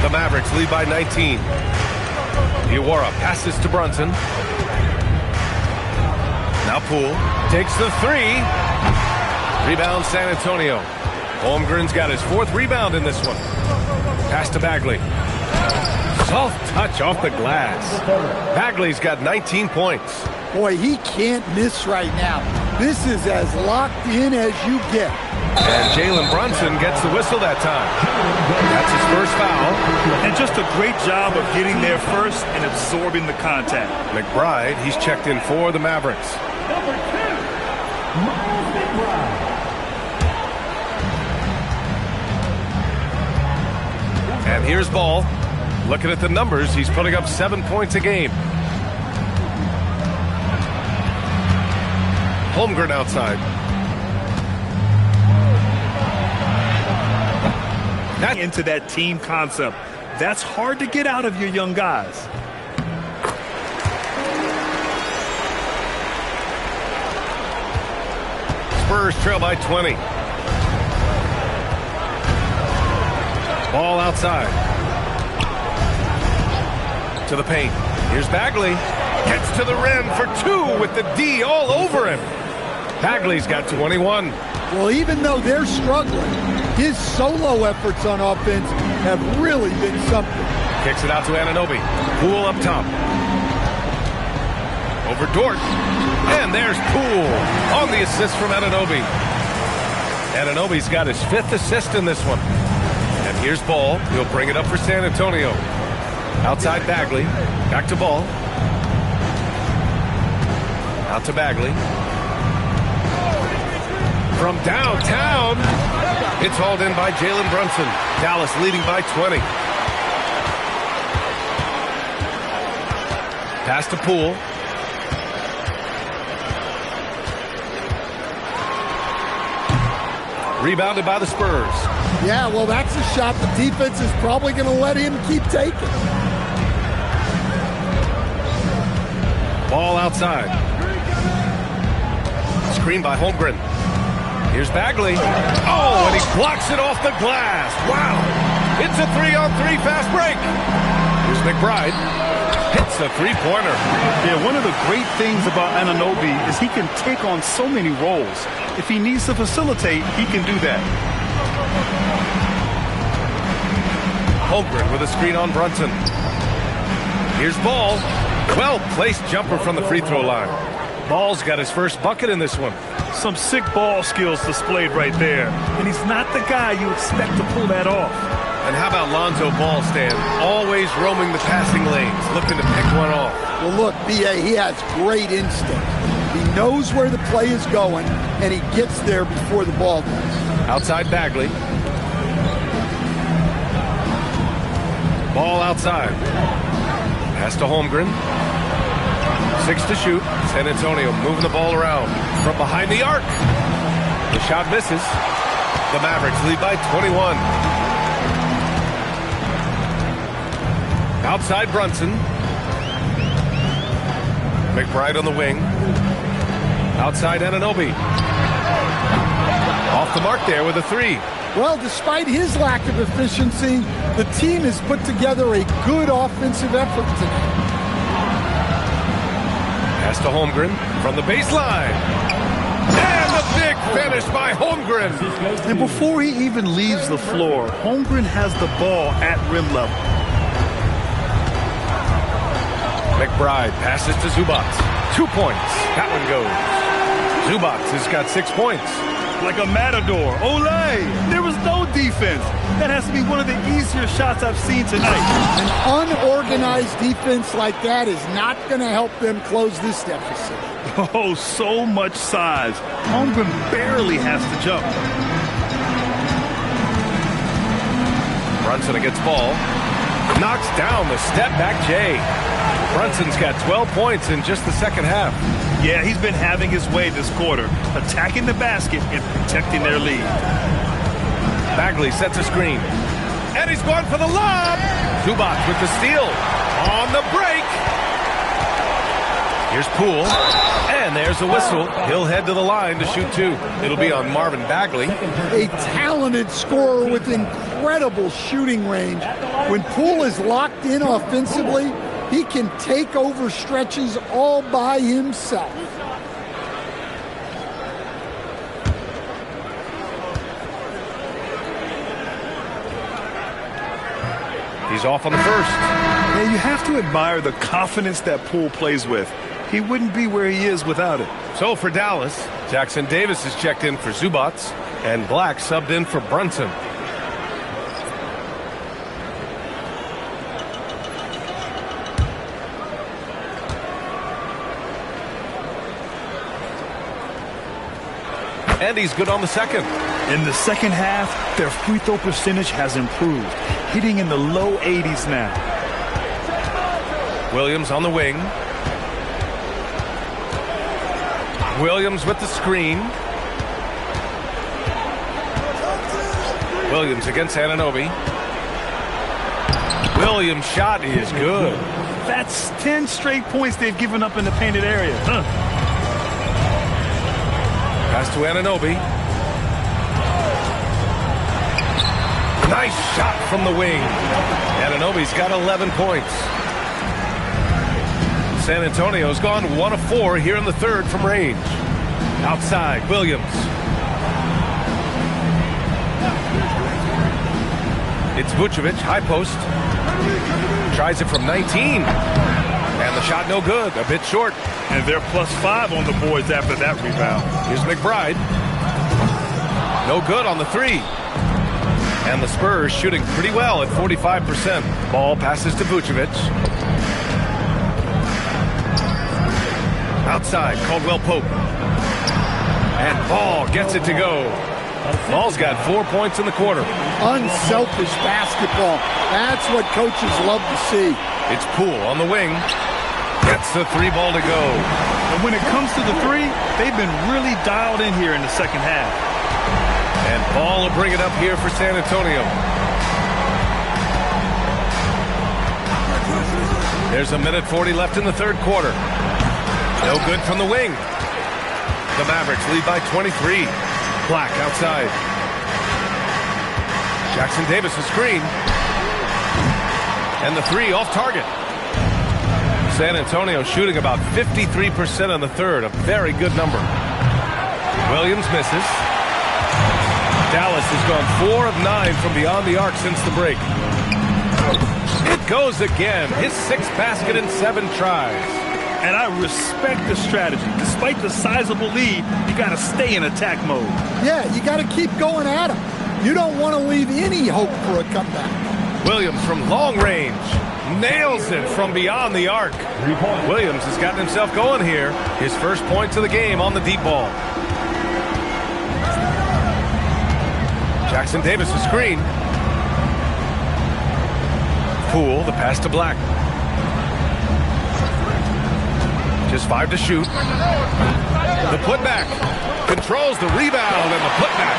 The Mavericks lead by 19. Iwara passes to Brunson. Now Poole takes the three. Rebound San Antonio. Holmgren's got his 4th rebound in this one. Pass to Bagley. Soft touch off the glass. Bagley's got 19 points. Boy, he can't miss right now. This is as locked in as you get. And Jalen Brunson gets the whistle that time. That's his first foul. And just a great job of getting there first and absorbing the contact. McBride, he's checked in for the Mavericks. Number 2, Miles McBride. And here's Ball. Looking at the numbers, he's putting up 7 points a game. Holmgren outside. Into that team concept. That's hard to get out of your young guys. Spurs trail by 20. Ball outside. To the paint. Here's Bagley. Gets to the rim for 2 with the D all over him. Bagley's got 21. Well, even though they're struggling, his solo efforts on offense have really been something. Kicks it out to Anunoby. Poole up top. Over Dort. And there's Poole on the assist from Anunoby. Anunoby's got his 5th assist in this one. And here's Ball. He'll bring it up for San Antonio. Outside Bagley. Back to Ball. Out to Bagley. From downtown, it's hauled in by Jalen Brunson. Dallas leading by 20. Pass to Poole. Rebounded by the Spurs. Yeah, well, that's a shot the defense is probably going to let him keep taking. Ball outside. Screen by Holmgren. Here's Bagley. Oh, and he blocks it off the glass. Wow. It's a 3-on-3 fast break. Here's McBride. Hits a three-pointer. Yeah, one of the great things about Anunoby is he can take on so many roles. If he needs to facilitate, he can do that. Holmgren with a screen on Brunson. Here's Ball. Well-placed jumper from the free throw line. Ball's got his first bucket in this one. Some sick ball skills displayed right there. And he's not the guy you expect to pull that off. And how about Lonzo Ball, Stan? Always roaming the passing lanes, looking to pick one off. Well, look, B.A., he has great instinct. He knows where the play is going, and he gets there before the ball does. Outside Bagley. Ball outside. Pass to Holmgren. 6 to shoot. San Antonio moving the ball around from behind the arc. The shot misses. The Mavericks lead by 21. Outside Brunson. McBride on the wing. Outside Anunoby. Off the mark there with a 3. Well, despite his lack of efficiency, the team has put together a good offensive effort tonight. Pass to Holmgren from the baseline. And a big finish by Holmgren. And before he even leaves the floor, Holmgren has the ball at rim level. McBride passes to Zubac. 2 points. That one goes. Zubac has got 6 points. like a matador. Olay! There was no defense. That has to be one of the easier shots I've seen tonight. An unorganized defense like that is not going to help them close this deficit. Oh, so much size. Holmgren barely has to jump. Brunson against ball. Knocks down the step-back J. Brunson's got 12 points in just the second half. Yeah, he's been having his way this quarter, attacking the basket and protecting their lead. Bagley sets a screen. And he's going for the lob. Zubac with the steal. On the break. Here's Poole. And there's the whistle. He'll head to the line to shoot two. It'll be on Marvin Bagley. A talented scorer with incredible shooting range. When Poole is locked in offensively, he can take over stretches all by himself. He's off on the first. Yeah, you have to admire the confidence that Poole plays with. He wouldn't be where he is without it. So for Dallas, Jackson Davis is checked in for Zubac, and Black subbed in for Brunson. And he's good on the second. In the second half, their free throw percentage has improved, hitting in the low 80s now. Williams on the wing. Williams with the screen. Williams against Anunoby. Williams' shot is good. That's 10 straight points they've given up in the painted area. Pass to Anunoby. Nice shot from the wing. Anunoby's got 11 points. San Antonio's gone 1 of 4 here in the third from range. Outside, Williams. It's Vucevic, high post. Tries it from 19. And the shot no good, a bit short. And they're +5 on the boards after that rebound. Here's McBride. No good on the three. And the Spurs shooting pretty well at 45%. Ball passes to Vucevic. Outside, Caldwell Pope. And Ball gets it to go. Ball's got 4 points in the quarter. Unselfish basketball. That's what coaches love to see. It's Poole on the wing. Gets the three ball to go. And when it comes to the three, they've been really dialed in here in the second half. And Ball will bring it up here for San Antonio. There's 1:40 left in the third quarter. No good from the wing. The Mavericks lead by 23. Black outside. Jackson Davis a screen. And the three off target. San Antonio shooting about 53% in the third. A very good number. Williams misses. Dallas has gone 4 of 9 from beyond the arc since the break. It goes again. His 6th basket in 7 tries. And I respect the strategy. Despite the sizable lead, you got to stay in attack mode. Yeah, you got to keep going at him. You don't want to leave any hope for a comeback. Williams from long range. Nails it from beyond the arc. Williams has gotten himself going here. His first points of the game on the deep ball. Jackson Davis a screen. Poole, the pass to Black. Just 5 to shoot. The putback. Controls the rebound and the putback.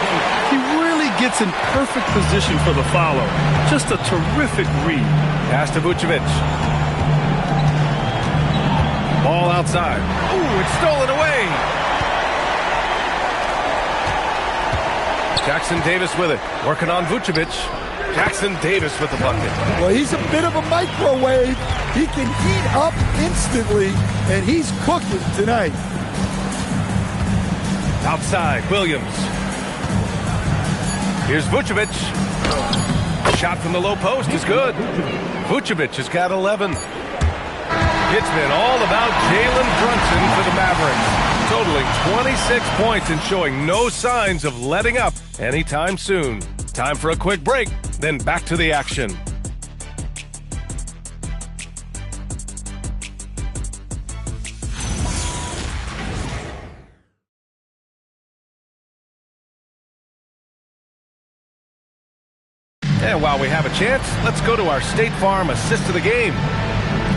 He really gets in perfect position for the follow. Just a terrific read. Pass to Vucevic. Ball outside. Ooh, it's stolen away. Jackson Davis with it. Working on Vucevic. Jackson Davis with the bucket. Well, he's a bit of a microwave. He can heat up instantly, and he's cooking tonight. Outside, Williams. Here's Vucevic. Shot from the low post is good. Vucevic has got 11. It's been all about Jalen Brunson for the Mavericks. totaling 26 points and showing no signs of letting up anytime soon. Time for a quick break, then back to the action. And while we have a chance, let's go to our State Farm assist of the game.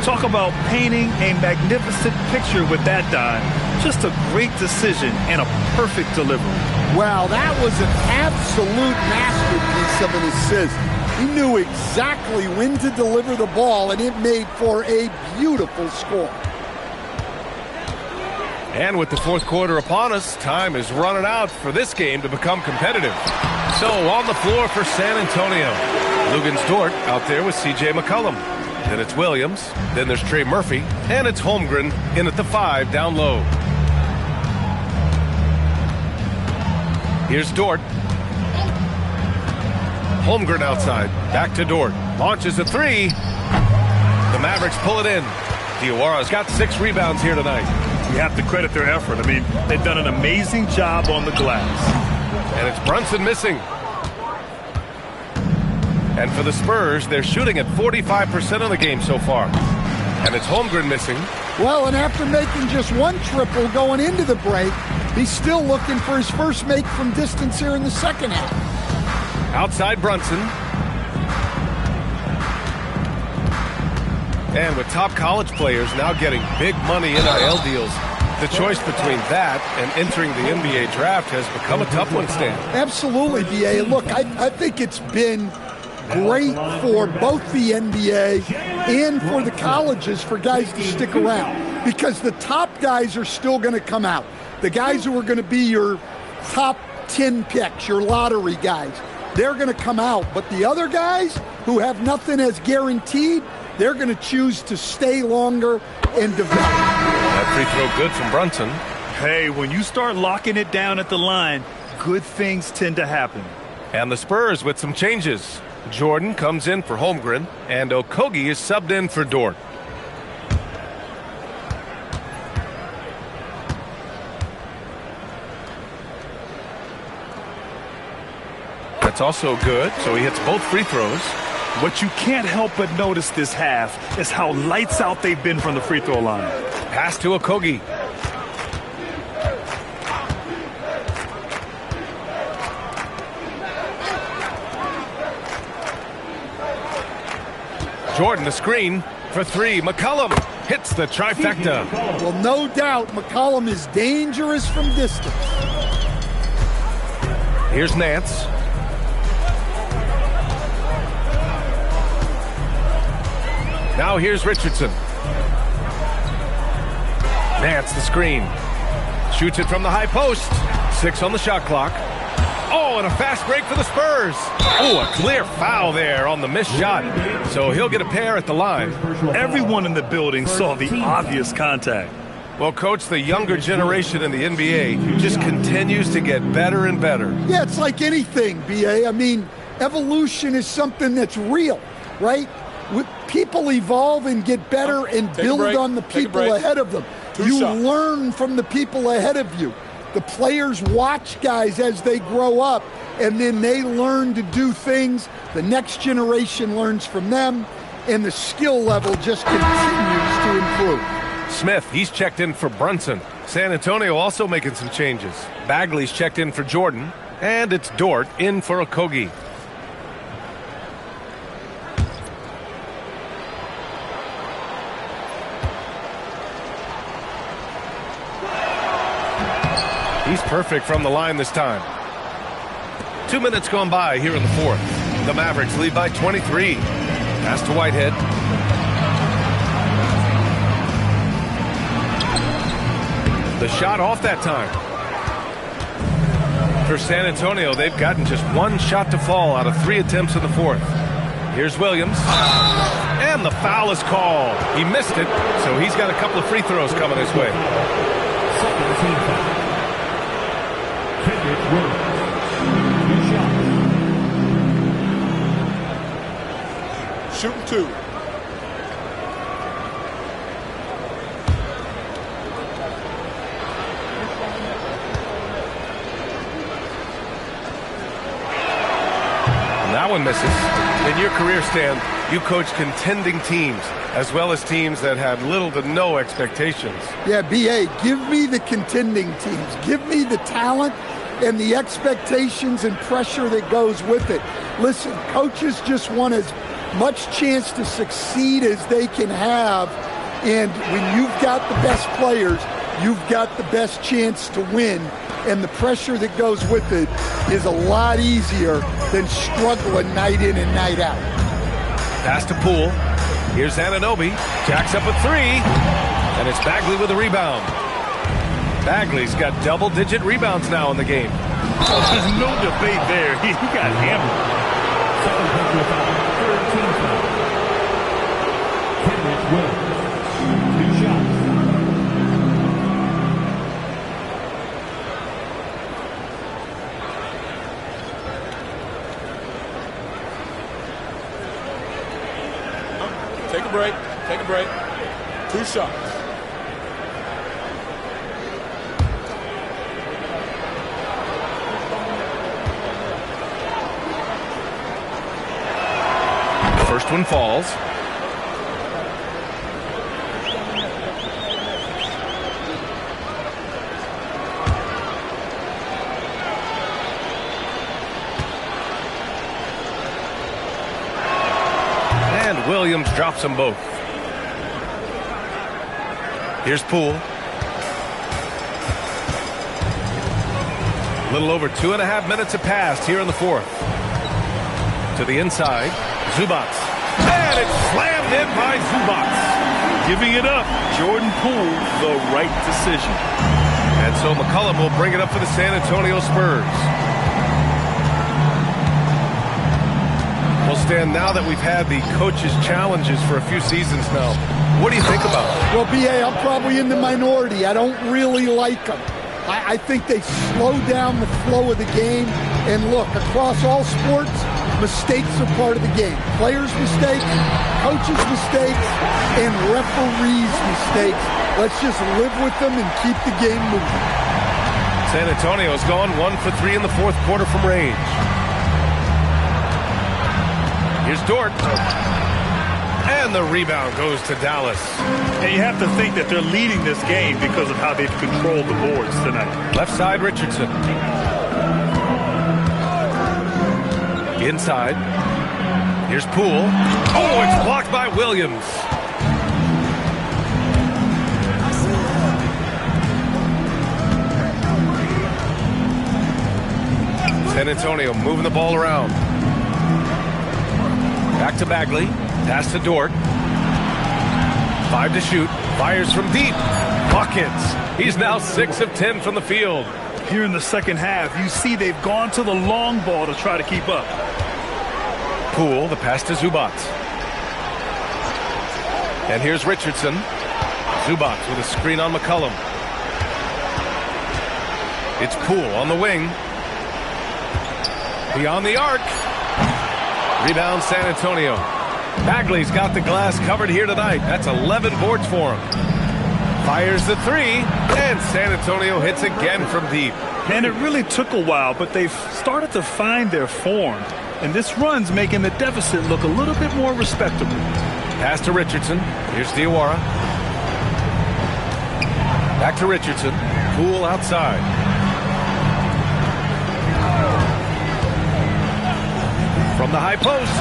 Talk about painting a magnificent picture with that dive. Just a great decision and a perfect delivery. Wow, that was an absolute masterpiece of an assist. He knew exactly when to deliver the ball, and it made for a beautiful score. And with the fourth quarter upon us, time is running out for this game to become competitive. So on the floor for San Antonio, Lugens Dort out there with C.J. McCollum. Then it's Williams, then there's Trey Murphy, and it's Holmgren in at the 5 down low. Here's Dort. Holmgren outside, back to Dort. Launches a 3. The Mavericks pull it in. Diawara's got 6 rebounds here tonight. You have to credit their effort. I mean, they've done an amazing job on the glass. And it's Brunson missing. And for the Spurs, they're shooting at 45% of the game so far. And it's Holmgren missing. Well, and after making just 1 triple going into the break, he's still looking for his first make from distance here in the second half. Outside Brunson. And with top college players now getting big money NIL deals, the choice between that and entering the NBA draft has become a tough one, Stan. Absolutely, B.A. Look, I think it's been great for both the NBA and for the colleges for guys to stick around, because the top guys are still going to come out. The guys who are going to be your top 10 picks, your lottery guys, they're going to come out. But the other guys who have nothing as guaranteed, they're going to choose to stay longer and develop. That free throw good from Brunson. Hey, when you start locking it down at the line, good things tend to happen. And the Spurs with some changes. Jordan comes in for Holmgren, and Okogie is subbed in for Dort. That's also good, so he hits both free throws. What you can't help but notice this half is how lights out they've been from the free throw line. Pass to Okogie. Jordan the screen for 3. McCollum hits the trifecta. Well, no doubt McCollum is dangerous from distance. Here's Nance. Now here's Richardson. Nance the screen. Shoots it from the high post. 6 on the shot clock. Oh, and a fast break for the Spurs. Oh, a clear foul there on the missed shot. So he'll get a pair at the line. Everyone in the building saw the obvious contact. Well, Coach, the younger generation in the NBA just continues to get better and better. Yeah, it's like anything, B.A. I mean, evolution is something that's real, right? People evolve and get better and build on the people ahead of them. You learn from the people ahead of you. The players watch guys as they grow up, and then they learn to do things. The next generation learns from them, and the skill level just continues to improve. Smith, he's checked in for Brunson. San Antonio also making some changes. Bagley's checked in for Jordan, and it's Dort in for Okogie. He's perfect from the line this time. 2 minutes gone by here in the fourth. The Mavericks lead by 23. Pass to Whitehead. The shot off that time. For San Antonio, they've gotten just 1 shot to fall out of 3 attempts in the fourth. Here's Williams. And the foul is called. He missed it, so he's got a couple of free throws coming his way. Second team foul. Kendrick Williams. 2 shots. Shooting 2. one misses. In your career, Stan, you coached contending teams as well as teams that had little to no expectations. Yeah, B.A., give me the contending teams. Give me the talent and the expectations and pressure that goes with it. Listen, coaches just want as much chance to succeed as they can have. And when you've got the best players, you've got the best chance to win. And the pressure that goes with it is a lot easier than struggling night in and night out. Pass to Poole. Here's Anunoby. Jacks up a three. And it's Bagley with a rebound. Bagley's got double-digit rebounds now in the game. Oh, there's no debate there. He got hammered. Take a break. Take a break. 2 shots. First one falls. And Williams drops them both. Here's Poole. A little over 2.5 minutes have passed here in the fourth. To the inside, Zubac. And it's slammed in by Zubac. Giving it up, Jordan Poole, the right decision. And so McCollum will bring it up for the San Antonio Spurs. Well, Stan, now that we've had the coaches' challenges for a few seasons now, what do you think about it? Well, B.A., I'm probably in the minority. I don't really like them. I think they slow down the flow of the game. And look, across all sports, mistakes are part of the game. Players' mistakes, coaches' mistakes, and referees' mistakes. Let's just live with them and keep the game moving. San Antonio's gone 1 for 3 in the fourth quarter from range. Here's Dort. And the rebound goes to Dallas. And you have to think that they're leading this game because of how they've controlled the boards tonight. Left side, Richardson. Inside. Here's Poole. Oh, it's blocked by Williams. San Antonio moving the ball around. Back to Bagley. Pass to Dort. 5 to shoot. Fires from deep. Buckets. He's now 6 of 10 from the field. Here in the second half, you see they've gone to the long ball to try to keep up. Poole, the pass to Zubac. And here's Richardson. Zubac with a screen on McCollum. It's Poole on the wing. Beyond the arc. Rebound San Antonio. Bagley's got the glass covered here tonight. That's 11 boards for him. Fires the three, and San Antonio hits again from deep. And it really took a while, but they've started to find their form. And this run's making the deficit look a little bit more respectable. Pass to Richardson. Here's Diawara. Back to Richardson. Poole outside. From the high post.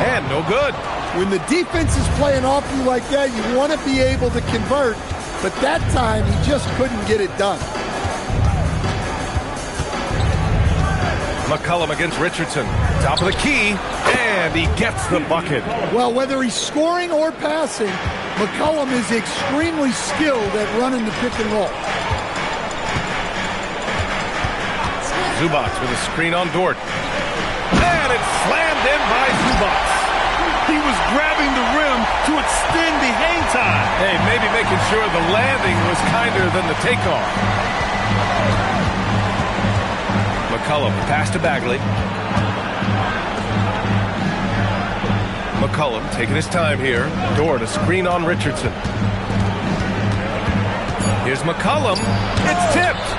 And no good. When the defense is playing off you like that, you want to be able to convert. But that time, he just couldn't get it done. McCollum against Richardson. Top of the key. And he gets the bucket. Well, whether he's scoring or passing, McCollum is extremely skilled at running the pick and roll. Zubac with a screen on Dort. And it's slammed in by Zubac. He was grabbing the rim to extend the hang time. Hey, maybe making sure the landing was kinder than the takeoff. McCollum, pass to Bagley. McCollum taking his time here. Dort, a screen on Richardson. Here's McCollum. It's tipped.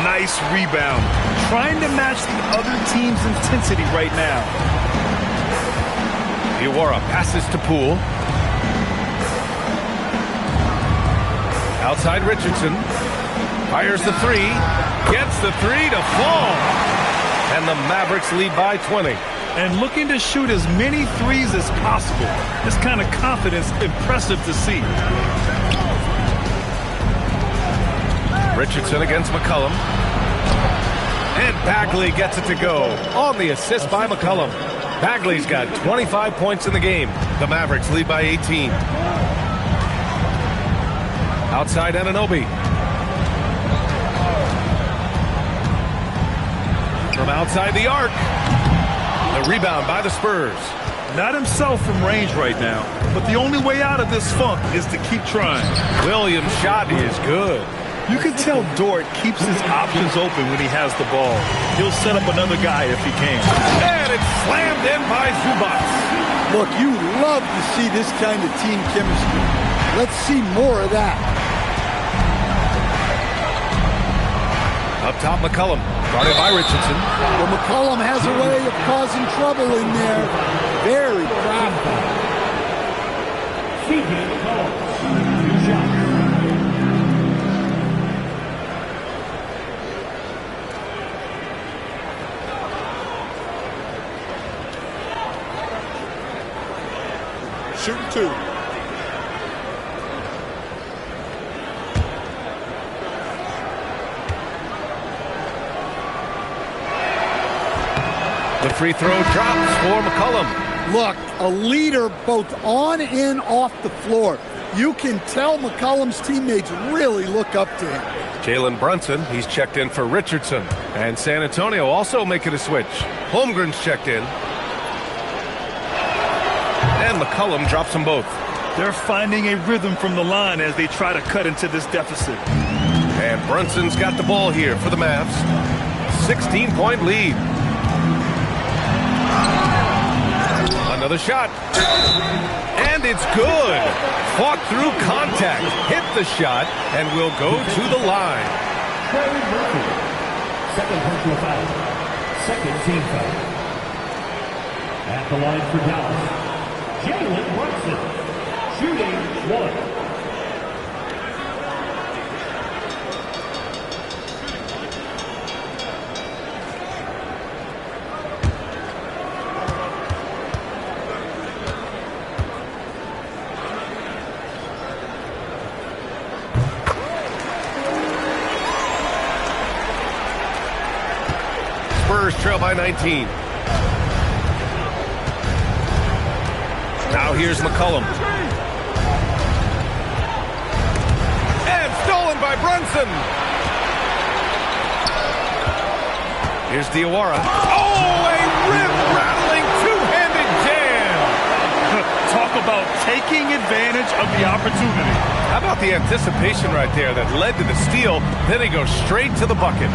Nice rebound. Trying to match the other team's intensity right now. Iwara passes to Poole. Outside Richardson. Fires the three. Gets the three to fall. And the Mavericks lead by 20. And looking to shoot as many threes as possible. This kind of confidence, impressive to see. Richardson against McCollum. And Bagley gets it to go on the assist by McCollum. Bagley's got 25 points in the game. The Mavericks lead by 18. Outside Anunoby. From outside the arc. The rebound by the Spurs. Not himself from range right now, but the only way out of this funk is to keep trying. Williams' shot is good. You can tell Dort keeps his options open when he has the ball. He'll set up another guy if he can. And it's slammed in by Zubac. Look, you love to see this kind of team chemistry. Let's see more of that. Up top, McCollum. Guarded by Richardson. Well, McCollum has a way of causing trouble in there. Very crafty. Shooting two. The free throw drops for McCollum. Look, a leader both on and off the floor. You can tell McCollum's teammates really look up to him. Jalen Brunson, he's checked in for Richardson. And San Antonio also making a switch. Holmgren's checked in. And McCollum drops them both. They're finding a rhythm from the line as they try to cut into this deficit. And Brunson's got the ball here for the Mavs. 16-point lead. Another shot. And it's good. Fought through contact. Hit the shot and will go to the line. Second personal foul. Second team foul. At the line for Dallas, Jalen Brunson, shooting one. Spurs trail by 19. Now here's McCollum. And stolen by Brunson. Here's Diawara. Oh, a rib-rattling two-handed jam. Talk about taking advantage of the opportunity. How about the anticipation right there that led to the steal? Then he goes straight to the bucket.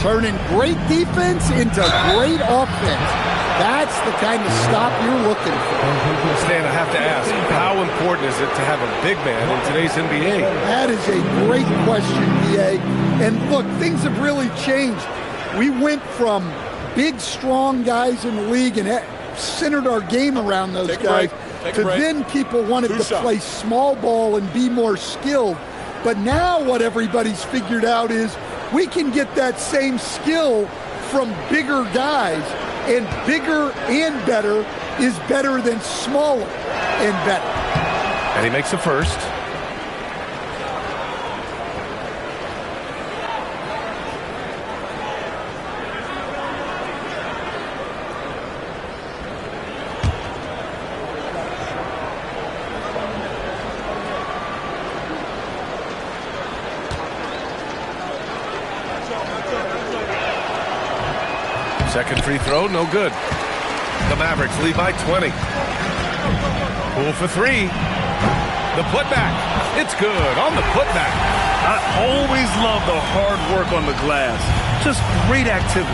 Turning great defense into great offense. That's the kind of stop you're looking for. Stan, I have to ask, how important is it to have a big man in today's NBA? That is a great question, BA. And look, things have really changed. We went from big, strong guys in the league and centered our game around those guys to then people wanted to play small ball and be more skilled. But now what everybody's figured out is we can get that same skill from bigger guys, and bigger and better is better than smaller and better. And he makes the first. Second free throw, no good. The Mavericks lead by 20. Poole for three. The putback. It's good on the putback. I always love the hard work on the glass. Just great activity.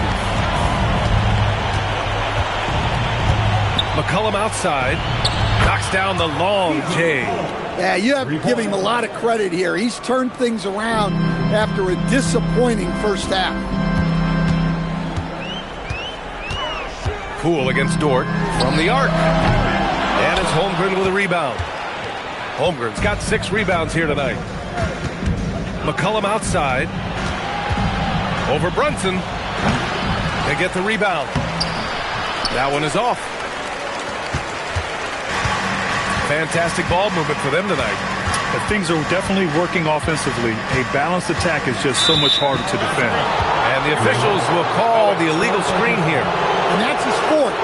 McCollum outside. Knocks down the long J. Yeah, you have to give him a lot of credit here. He's turned things around after a disappointing first half. Poole against Dort from the arc. And it's Holmgren with a rebound. Holmgren's got 6 rebounds here tonight. McCollum outside. Over Brunson. They get the rebound. That one is off. Fantastic ball movement for them tonight. But things are definitely working offensively. A balanced attack is just so much harder to defend. And the officials will call the illegal screen here. And that's his fourth.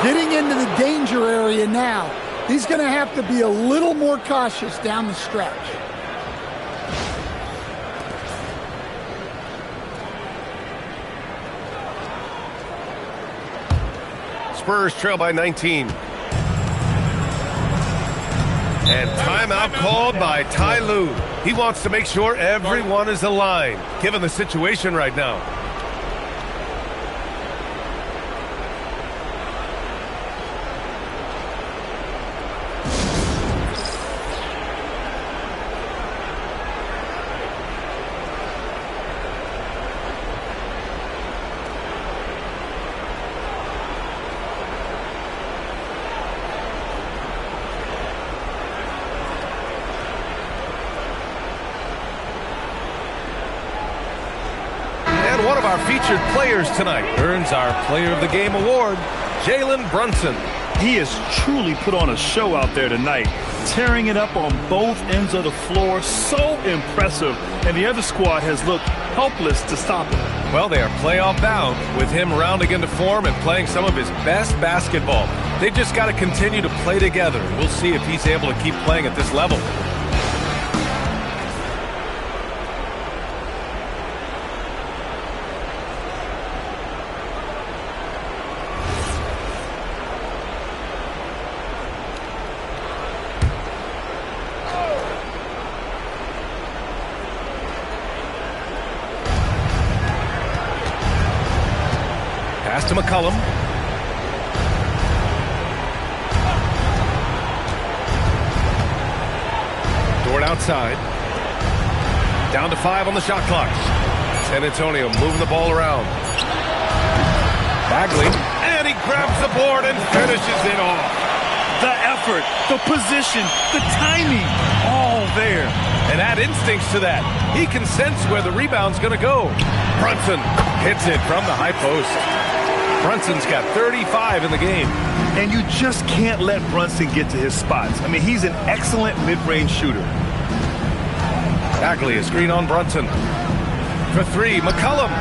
Getting into the danger area now. He's going to have to be a little more cautious down the stretch. Spurs trail by 19. And timeout called by Ty Lue. He wants to make sure everyone is aligned, given the situation right now. One of our featured players tonight earns our Player of the Game award, Jalen Brunson. He has truly put on a show out there tonight, tearing it up on both ends of the floor. So impressive, and the other squad has looked helpless to stop him. Well, they are playoff bound with him rounding into form and playing some of his best basketball. They've just got to continue to play together. We'll see if he's able to keep playing at this level. To McCollum. Dort outside. Down to 5 on the shot clock. San Antonio moving the ball around. Bagley. And he grabs the board and finishes it off. The effort, the position, the timing, all there. And add instincts to that. He can sense where the rebound's going to go. Brunson hits it from the high post. Brunson's got 35 in the game. And you just can't let Brunson get to his spots. I mean, he's an excellent mid-range shooter. Bagley, a screen on Brunson. For 3, McCollum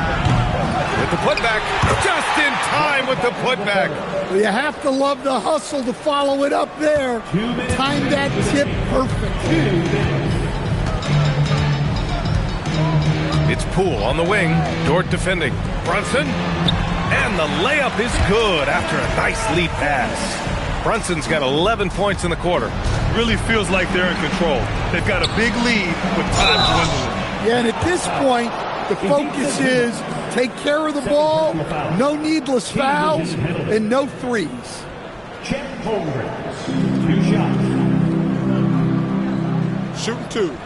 with the putback. Just in time with the putback. You have to love the hustle to follow it up there. Timed that tip perfect. It's Poole on the wing. Dort defending. Brunson. And the layup is good after a nice lead pass. Brunson's got 11 points in the quarter. Really feels like they're in control. They've got a big lead with time dwindling. Yeah, and at this point, the focus is take care of the ball, no needless fouls, and no threes. Chet Holmgren, 2 shots. Shooting 2.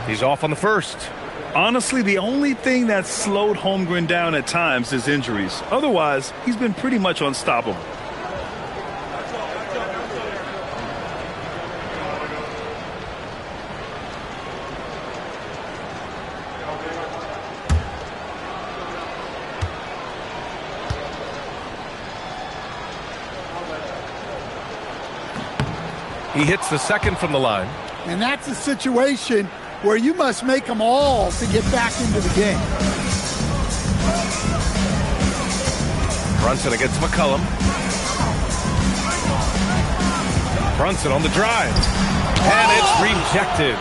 He's off on the first. Honestly, the only thing that slowed Holmgren down at times is injuries. Otherwise, he's been pretty much unstoppable. He hits the second from the line. And that's a situation where you must make them all to get back into the game. Brunson against McCollum. Brunson on the drive. And it's rejected.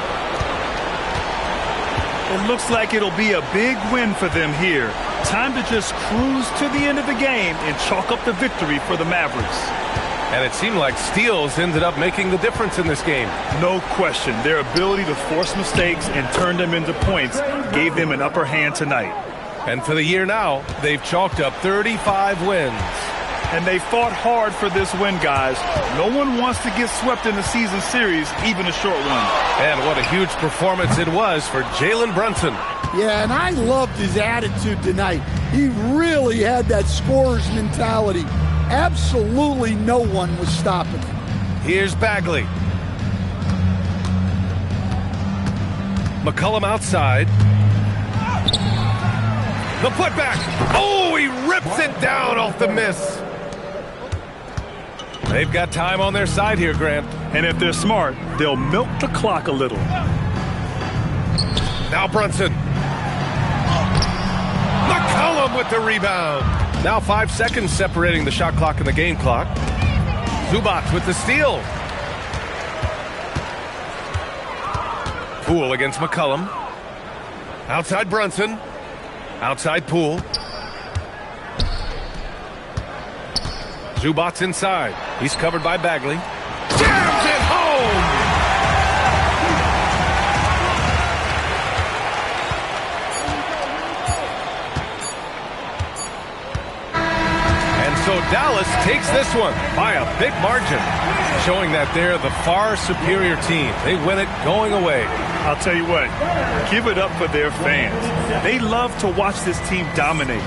It looks like it'll be a big win for them here. Time to just cruise to the end of the game and chalk up the victory for the Mavericks. And it seemed like steals ended up making the difference in this game. No question. Their ability to force mistakes and turn them into points gave them an upper hand tonight. And for the year now, they've chalked up 35 wins. And they fought hard for this win, guys. No one wants to get swept in the season series, even a short one. And what a huge performance it was for Jalen Brunson. Yeah, and I loved his attitude tonight. He really had that scorer's mentality. Absolutely no one was stopping him. Here's Bagley. McCollum outside. The putback. Oh, he rips it down off the miss. They've got time on their side here, Grant. And if they're smart, they'll milk the clock a little. Now Brunson. McCollum with the rebound. Now 5 seconds separating the shot clock and the game clock. Zubac with the steal. Poole against McCollum. Outside Brunson. Outside Poole. Zubac inside. He's covered by Bagley. Jams it home! And so Dallas takes this one by a big margin, showing that they're the far superior team. They win it going away. I'll tell you what, give it up for their fans. They love to watch this team dominate.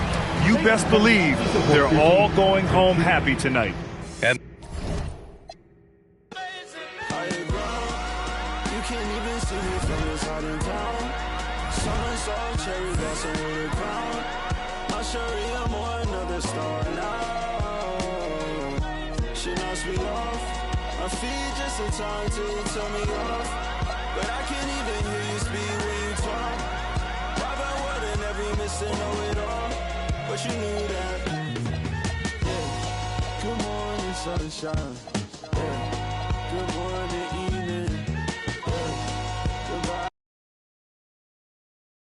You best believe they're all going home happy tonight. And but I can't even hear you speak when you talk. Robin Wood and every miss and know it all, but you knew that. Yeah. Good morning, sunshine.